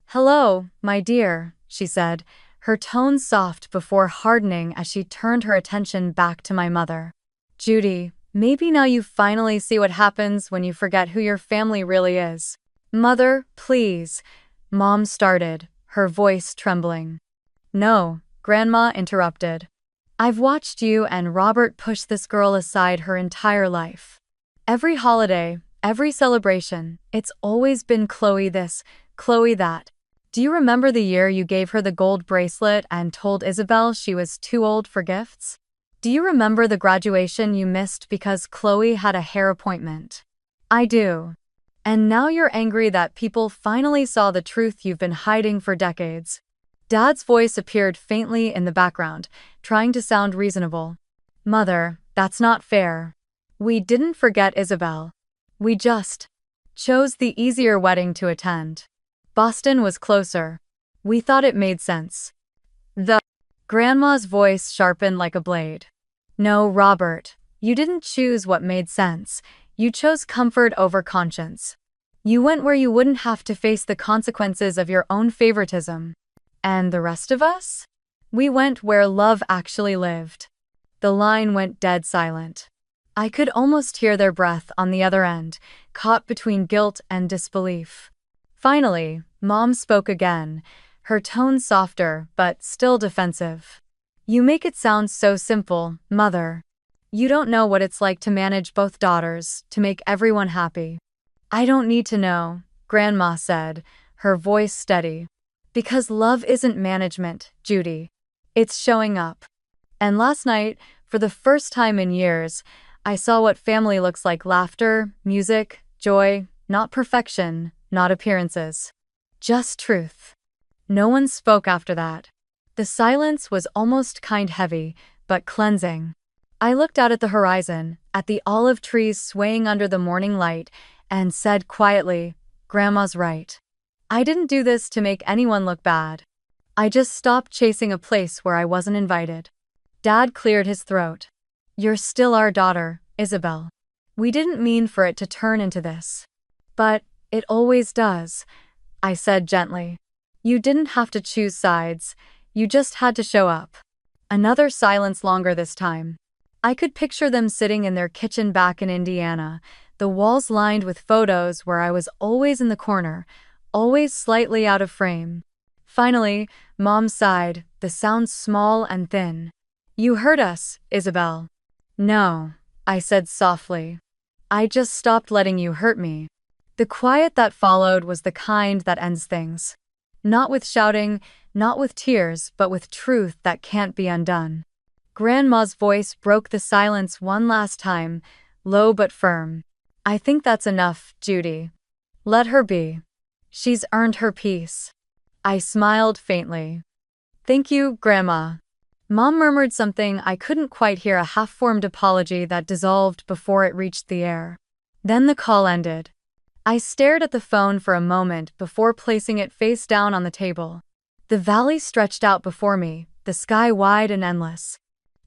Hello, my dear, she said, her tone soft before hardening as she turned her attention back to my mother. Judy, maybe now you finally see what happens when you forget who your family really is. Mother, please. Mom started, her voice trembling. No, Grandma interrupted. I've watched you and Robert push this girl aside her entire life. Every holiday, every celebration, it's always been Chloe this, Chloe that. Do you remember the year you gave her the gold bracelet and told Isabelle she was too old for gifts? Do you remember the graduation you missed because Chloe had a hair appointment? I do. And now you're angry that people finally saw the truth you've been hiding for decades. Dad's voice appeared faintly in the background, trying to sound reasonable. Mother, that's not fair. We didn't forget Isabelle. We just chose the easier wedding to attend. Boston was closer. We thought it made sense. Grandma's voice sharpened like a blade. No, Robert, you didn't choose what made sense. You chose comfort over conscience. You went where you wouldn't have to face the consequences of your own favoritism. And the rest of us? We went where love actually lived. The line went dead silent. I could almost hear their breath on the other end, caught between guilt and disbelief. Finally, Mom spoke again, her tone softer but still defensive. You make it sound so simple, Mother. You don't know what it's like to manage both daughters, to make everyone happy. I don't need to know, Grandma said, her voice steady. Because love isn't management, Judy. It's showing up. And last night, for the first time in years, I saw what family looks like: laughter, music, joy, not perfection, not appearances. Just truth. No one spoke after that. The silence was almost heavy, but cleansing. I looked out at the horizon, at the olive trees swaying under the morning light, and said quietly, Grandma's right. I didn't do this to make anyone look bad. I just stopped chasing a place where I wasn't invited. Dad cleared his throat. You're still our daughter, Isabelle. We didn't mean for it to turn into this. But it always does, I said gently. You didn't have to choose sides, you just had to show up. Another silence, longer this time. I could picture them sitting in their kitchen back in Indiana, the walls lined with photos where I was always in the corner, always slightly out of frame. Finally, Mom sighed, the sound small and thin. You hurt us, Isabelle. No, I said softly. I just stopped letting you hurt me. The quiet that followed was the kind that ends things. Not with shouting, not with tears, but with truth that can't be undone. Grandma's voice broke the silence one last time, low but firm. I think that's enough, Judy. Let her be. She's earned her peace. I smiled faintly. Thank you, Grandma. Mom murmured something I couldn't quite hear, a half-formed apology that dissolved before it reached the air. Then the call ended. I stared at the phone for a moment before placing it face down on the table. The valley stretched out before me, the sky wide and endless.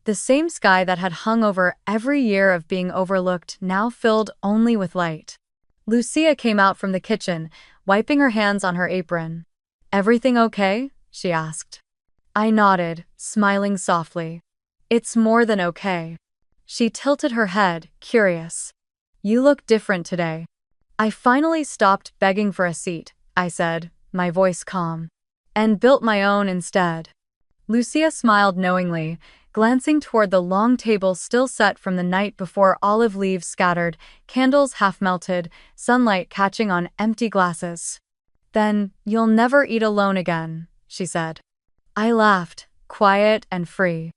The same sky that had hung over every year of being overlooked, now filled only with light. Lucia came out from the kitchen, wiping her hands on her apron. Everything okay? She asked. I nodded, smiling softly. It's more than okay. She tilted her head, curious. You look different today. I finally stopped begging for a seat, I said, my voice calm, and built my own instead. Lucia smiled knowingly, glancing toward the long table still set from the night before, olive leaves scattered, candles half melted, sunlight catching on empty glasses. Then, you'll never eat alone again, she said. I laughed, quiet and free.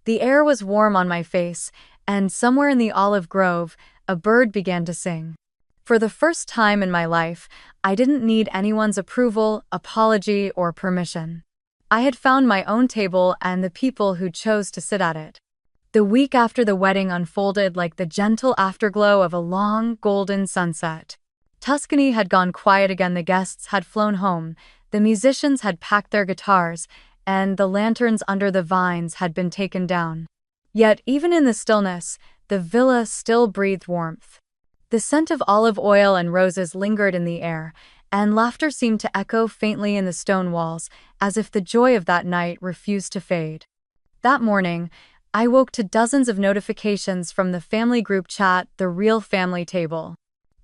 The air was warm on my face, and somewhere in the olive grove, a bird began to sing. For the first time in my life, I didn't need anyone's approval, apology, or permission. I had found my own table and the people who chose to sit at it. The week after the wedding unfolded like the gentle afterglow of a long, golden sunset. Tuscany had gone quiet again, the guests had flown home, the musicians had packed their guitars, and the lanterns under the vines had been taken down. Yet, even in the stillness, the villa still breathed warmth. The scent of olive oil and roses lingered in the air, and laughter seemed to echo faintly in the stone walls, as if the joy of that night refused to fade. That morning, I woke to dozens of notifications from the family group chat, the real family table.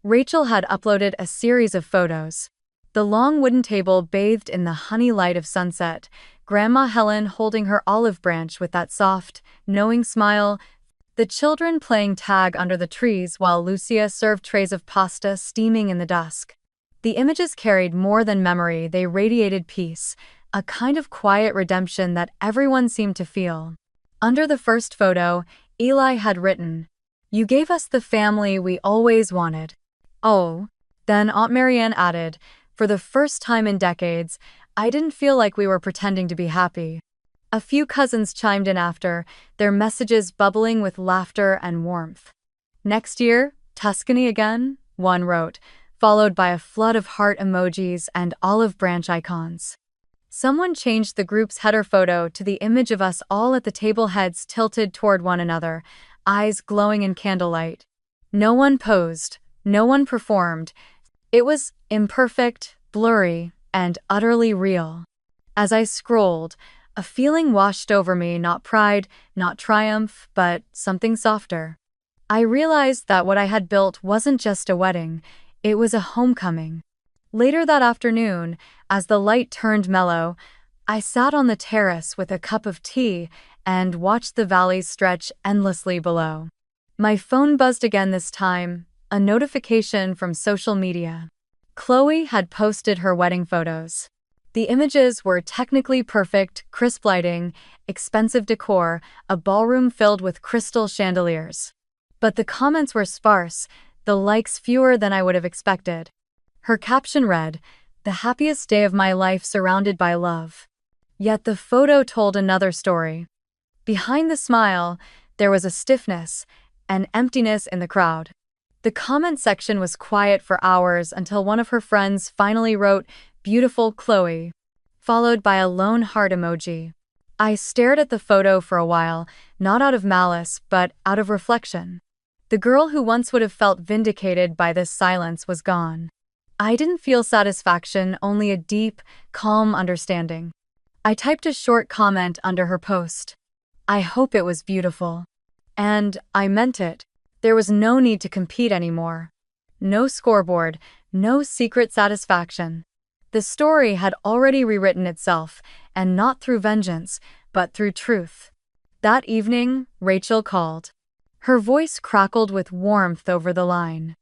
Rachel had uploaded a series of photos. The long wooden table bathed in the honey light of sunset, Grandma Helen holding her olive branch with that soft, knowing smile, the children playing tag under the trees while Lucia served trays of pasta steaming in the dusk. The images carried more than memory, they radiated peace, a kind of quiet redemption that everyone seemed to feel. Under the first photo, Eli had written, "You gave us the family we always wanted." Oh, then Aunt Marianne added, "For the first time in decades, I didn't feel like we were pretending to be happy." A few cousins chimed in after, their messages bubbling with laughter and warmth. "Next year, Tuscany again," one wrote, followed by a flood of heart emojis and olive branch icons. Someone changed the group's header photo to the image of us all at the table, heads tilted toward one another, eyes glowing in candlelight. No one posed, no one performed. It was imperfect, blurry, and utterly real. As I scrolled, a feeling washed over me, not pride, not triumph, but something softer. I realized that what I had built wasn't just a wedding, it was a homecoming. Later that afternoon, as the light turned mellow, I sat on the terrace with a cup of tea and watched the valleys stretch endlessly below. My phone buzzed again, this time, a notification from social media. Chloe had posted her wedding photos. The images were technically perfect, crisp lighting, expensive decor, a ballroom filled with crystal chandeliers. But the comments were sparse, the likes fewer than I would have expected. Her caption read, "The happiest day of my life surrounded by love." Yet the photo told another story. Behind the smile, there was a stiffness, an emptiness in the crowd. The comment section was quiet for hours until one of her friends finally wrote, "Beautiful Chloe," followed by a lone heart emoji. I stared at the photo for a while, not out of malice, but out of reflection. The girl who once would have felt vindicated by this silence was gone. I didn't feel satisfaction, only a deep, calm understanding. I typed a short comment under her post. I hope it was beautiful. And I meant it. There was no need to compete anymore. No scoreboard, no secret satisfaction. The story had already rewritten itself, and not through vengeance, but through truth. That evening, Rachel called. Her voice crackled with warmth over the line.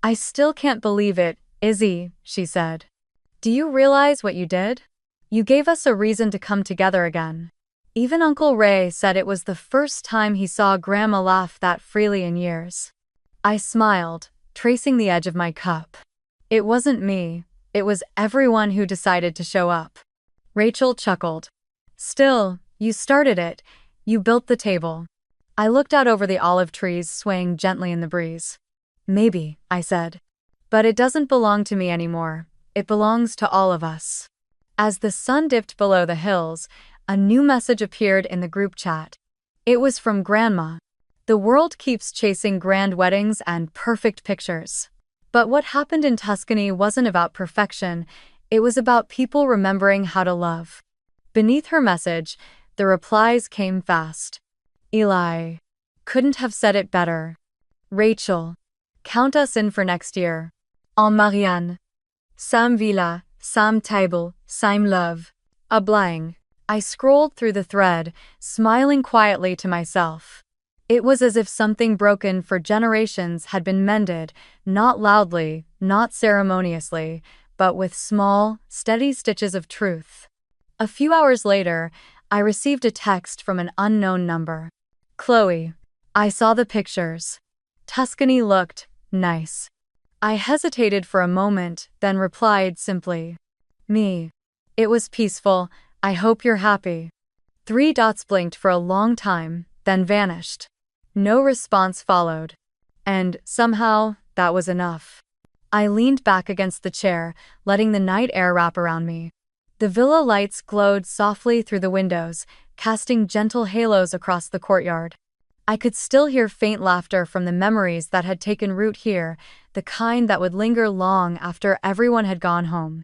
"I still can't believe it, Izzy," she said. "Do you realize what you did? You gave us a reason to come together again." Even Uncle Ray said it was the first time he saw Grandma laugh that freely in years. I smiled, tracing the edge of my cup. It wasn't me, it was everyone who decided to show up. Rachel chuckled. "Still, you started it, you built the table." I looked out over the olive trees swaying gently in the breeze. "Maybe," I said. "But it doesn't belong to me anymore, it belongs to all of us." As the sun dipped below the hills, a new message appeared in the group chat. It was from Grandma. The world keeps chasing grand weddings and perfect pictures. But what happened in Tuscany wasn't about perfection, it was about people remembering how to love. Beneath her message, the replies came fast. Eli. Couldn't have said it better. Rachel. Count us in for next year. En Marianne. Sam Villa, Sam Table, Same Love. A blang. I scrolled through the thread, smiling quietly to myself. It was as if something broken for generations had been mended, not loudly, not ceremoniously, but with small, steady stitches of truth. A few hours later, I received a text from an unknown number. Chloe. I saw the pictures. Tuscany looked nice. I hesitated for a moment, then replied simply. Me. It was peaceful. I hope you're happy. 3 dots blinked for a long time, then vanished. No response followed. And, somehow, that was enough. I leaned back against the chair, letting the night air wrap around me. The villa lights glowed softly through the windows, casting gentle halos across the courtyard. I could still hear faint laughter from the memories that had taken root here, the kind that would linger long after everyone had gone home.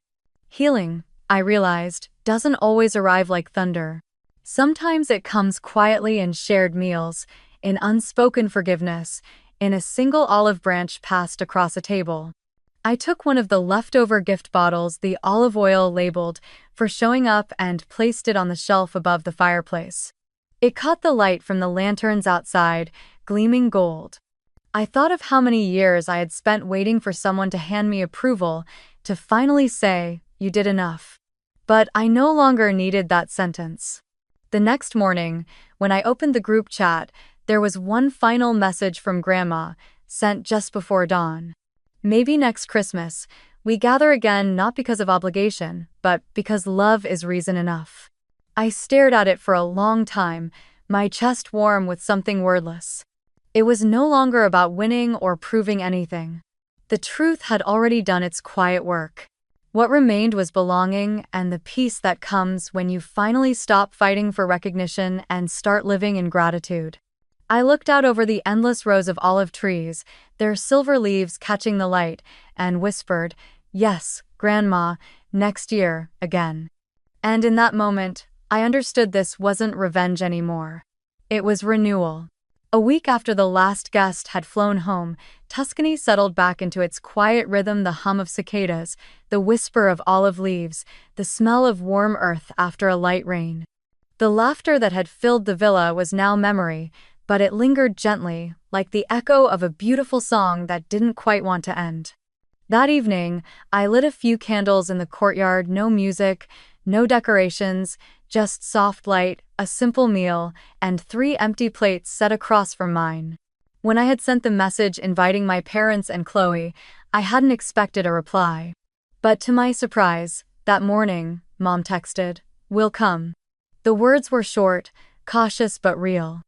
Healing, I realized, doesn't always arrive like thunder. Sometimes it comes quietly in shared meals, in unspoken forgiveness, in a single olive branch passed across a table. I took one of the leftover gift bottles, the olive oil labeled for showing up, and placed it on the shelf above the fireplace. It caught the light from the lanterns outside, gleaming gold. I thought of how many years I had spent waiting for someone to hand me approval, to finally say, "You did enough." But I no longer needed that sentence. The next morning, when I opened the group chat, there was one final message from Grandma, sent just before dawn. Maybe next Christmas, we gather again, not because of obligation, but because love is reason enough. I stared at it for a long time, my chest warm with something wordless. It was no longer about winning or proving anything. The truth had already done its quiet work. What remained was belonging and the peace that comes when you finally stop fighting for recognition and start living in gratitude. I looked out over the endless rows of olive trees, their silver leaves catching the light, and whispered, "Yes, Grandma, next year, again." And in that moment, I understood this wasn't revenge anymore. It was renewal. A week after the last guest had flown home, Tuscany settled back into its quiet rhythm, the hum of cicadas, the whisper of olive leaves, the smell of warm earth after a light rain. The laughter that had filled the villa was now memory, but it lingered gently, like the echo of a beautiful song that didn't quite want to end. That evening, I lit a few candles in the courtyard, no music, no decorations, just soft light, a simple meal, and 3 empty plates set across from mine. When I had sent the message inviting my parents and Chloe, I hadn't expected a reply. But to my surprise, that morning, Mom texted, "We'll come." The words were short, cautious but real.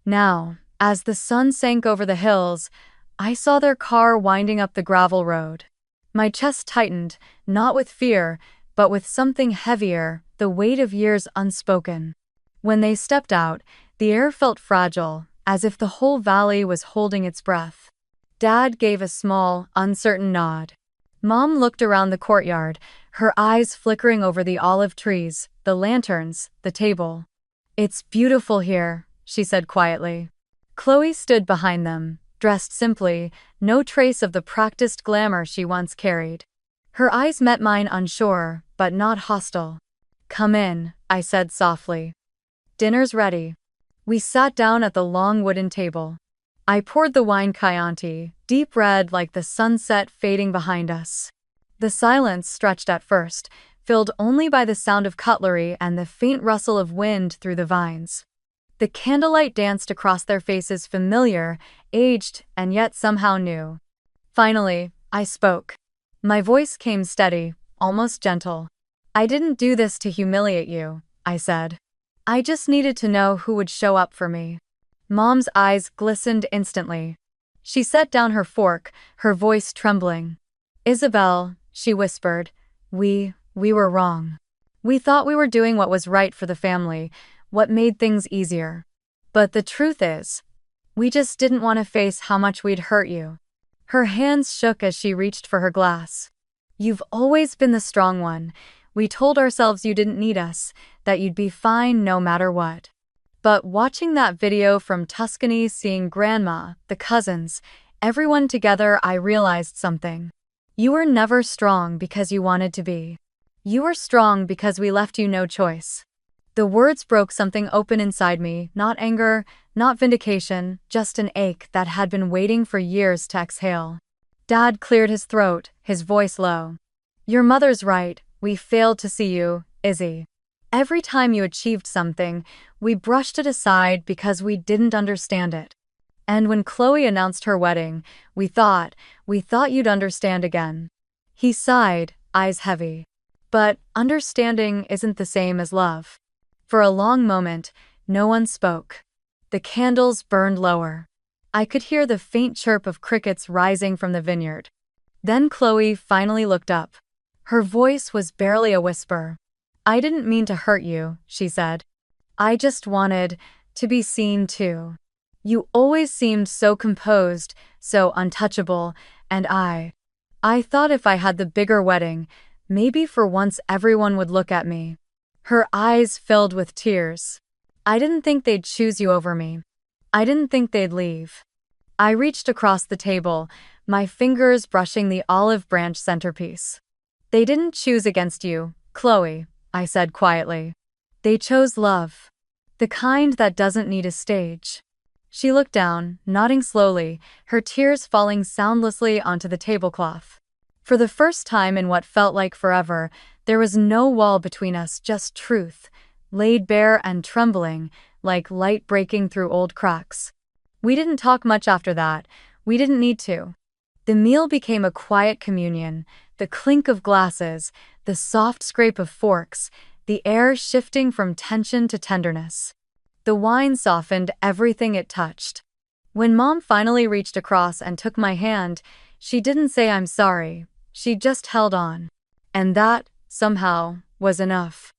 Now, as the sun sank over the hills, I saw their car winding up the gravel road. My chest tightened, not with fear, but with something heavier, the weight of years unspoken. When they stepped out, the air felt fragile, as if the whole valley was holding its breath. Dad gave a small, uncertain nod. Mom looked around the courtyard, her eyes flickering over the olive trees, the lanterns, the table. "It's beautiful here," she said quietly. Chloe stood behind them, dressed simply, no trace of the practiced glamour she once carried. Her eyes met mine, unsure, but not hostile. "Come in," I said softly. "Dinner's ready." We sat down at the long wooden table. I poured the wine Chianti, deep red like the sunset fading behind us. The silence stretched at first, filled only by the sound of cutlery and the faint rustle of wind through the vines. The candlelight danced across their faces, familiar, aged, and yet somehow new. Finally, I spoke. My voice came steady, almost gentle. "I didn't do this to humiliate you," I said. "I just needed to know who would show up for me." Mom's eyes glistened instantly. She set down her fork, her voice trembling. "Isabelle," she whispered, we were wrong. We thought we were doing what was right for the family, what made things easier. But the truth is, we just didn't want to face how much we'd hurt you." Her hands shook as she reached for her glass. "You've always been the strong one. We told ourselves you didn't need us, that you'd be fine no matter what. But watching that video from Tuscany, seeing Grandma, the cousins, everyone together, I realized something. You were never strong because you wanted to be. You were strong because we left you no choice. The words broke something open inside me, not anger, not vindication, just an ache that had been waiting for years to exhale. Dad cleared his throat, his voice low. Your mother's right, we failed to see you, Izzy. Every time you achieved something, we brushed it aside because we didn't understand it. And when Chloe announced her wedding, we thought you'd understand again. He sighed, eyes heavy. But understanding isn't the same as love. For a long moment, no one spoke. The candles burned lower. I could hear the faint chirp of crickets rising from the vineyard. Then Chloe finally looked up. Her voice was barely a whisper. I didn't mean to hurt you, she said. I just wanted to be seen too. You always seemed so composed, so untouchable, and I thought if I had the bigger wedding, maybe for once everyone would look at me. Her eyes filled with tears. I didn't think they'd choose you over me. I didn't think they'd leave. I reached across the table, my fingers brushing the olive branch centerpiece. They didn't choose against you, Chloe, I said quietly. They chose love. The kind that doesn't need a stage. She looked down, nodding slowly, her tears falling soundlessly onto the tablecloth. For the first time in what felt like forever, there was no wall between us, just truth, laid bare and trembling, like light breaking through old cracks. We didn't talk much after that. We didn't need to. The meal became a quiet communion, the clink of glasses, the soft scrape of forks, the air shifting from tension to tenderness. The wine softened everything it touched. When Mom finally reached across and took my hand, she didn't say I'm sorry, she just held on. And that, somehow, was enough.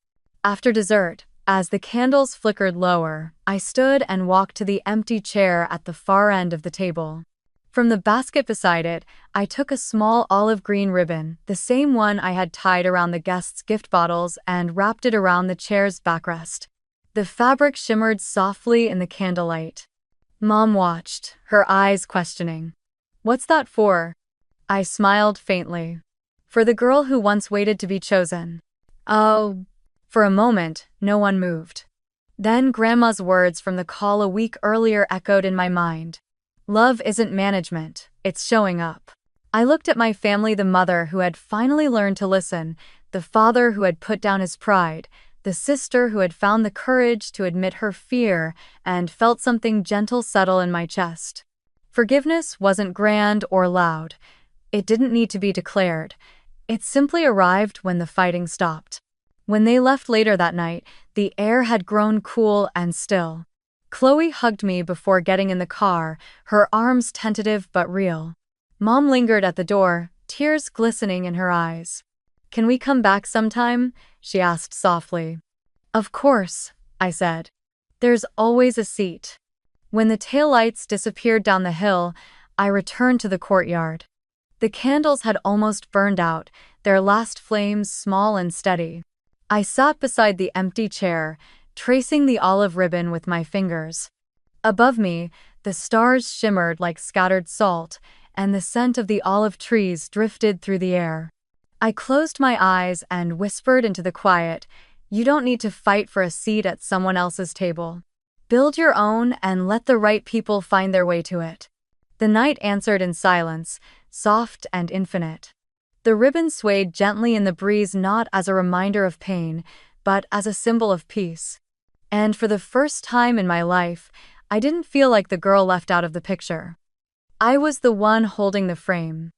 After dessert, as the candles flickered lower, I stood and walked to the empty chair at the far end of the table. From the basket beside it, I took a small olive green ribbon, the same one I had tied around the guests' gift bottles, and wrapped it around the chair's backrest. The fabric shimmered softly in the candlelight. Mom watched, her eyes questioning. What's that for? I smiled faintly. For the girl who once waited to be chosen. Oh. For a moment, no one moved. Then Grandma's words from the call a week earlier echoed in my mind. Love isn't management, it's showing up. I looked at my family, the mother who had finally learned to listen, the father who had put down his pride, the sister who had found the courage to admit her fear, and felt something gentle settle in my chest. Forgiveness wasn't grand or loud. It didn't need to be declared. It simply arrived when the fighting stopped. When they left later that night, the air had grown cool and still. Chloe hugged me before getting in the car, her arms tentative but real. Mom lingered at the door, tears glistening in her eyes. Can we come back sometime? She asked softly. Of course, I said. There's always a seat. When the taillights disappeared down the hill, I returned to the courtyard. The candles had almost burned out, their last flames small and steady. I sat beside the empty chair, tracing the olive ribbon with my fingers. Above me, the stars shimmered like scattered salt, and the scent of the olive trees drifted through the air. I closed my eyes and whispered into the quiet, you don't need to fight for a seat at someone else's table. Build your own and let the right people find their way to it. The night answered in silence, soft and infinite. The ribbon swayed gently in the breeze, not as a reminder of pain, but as a symbol of peace. And for the first time in my life, I didn't feel like the girl left out of the picture. I was the one holding the frame.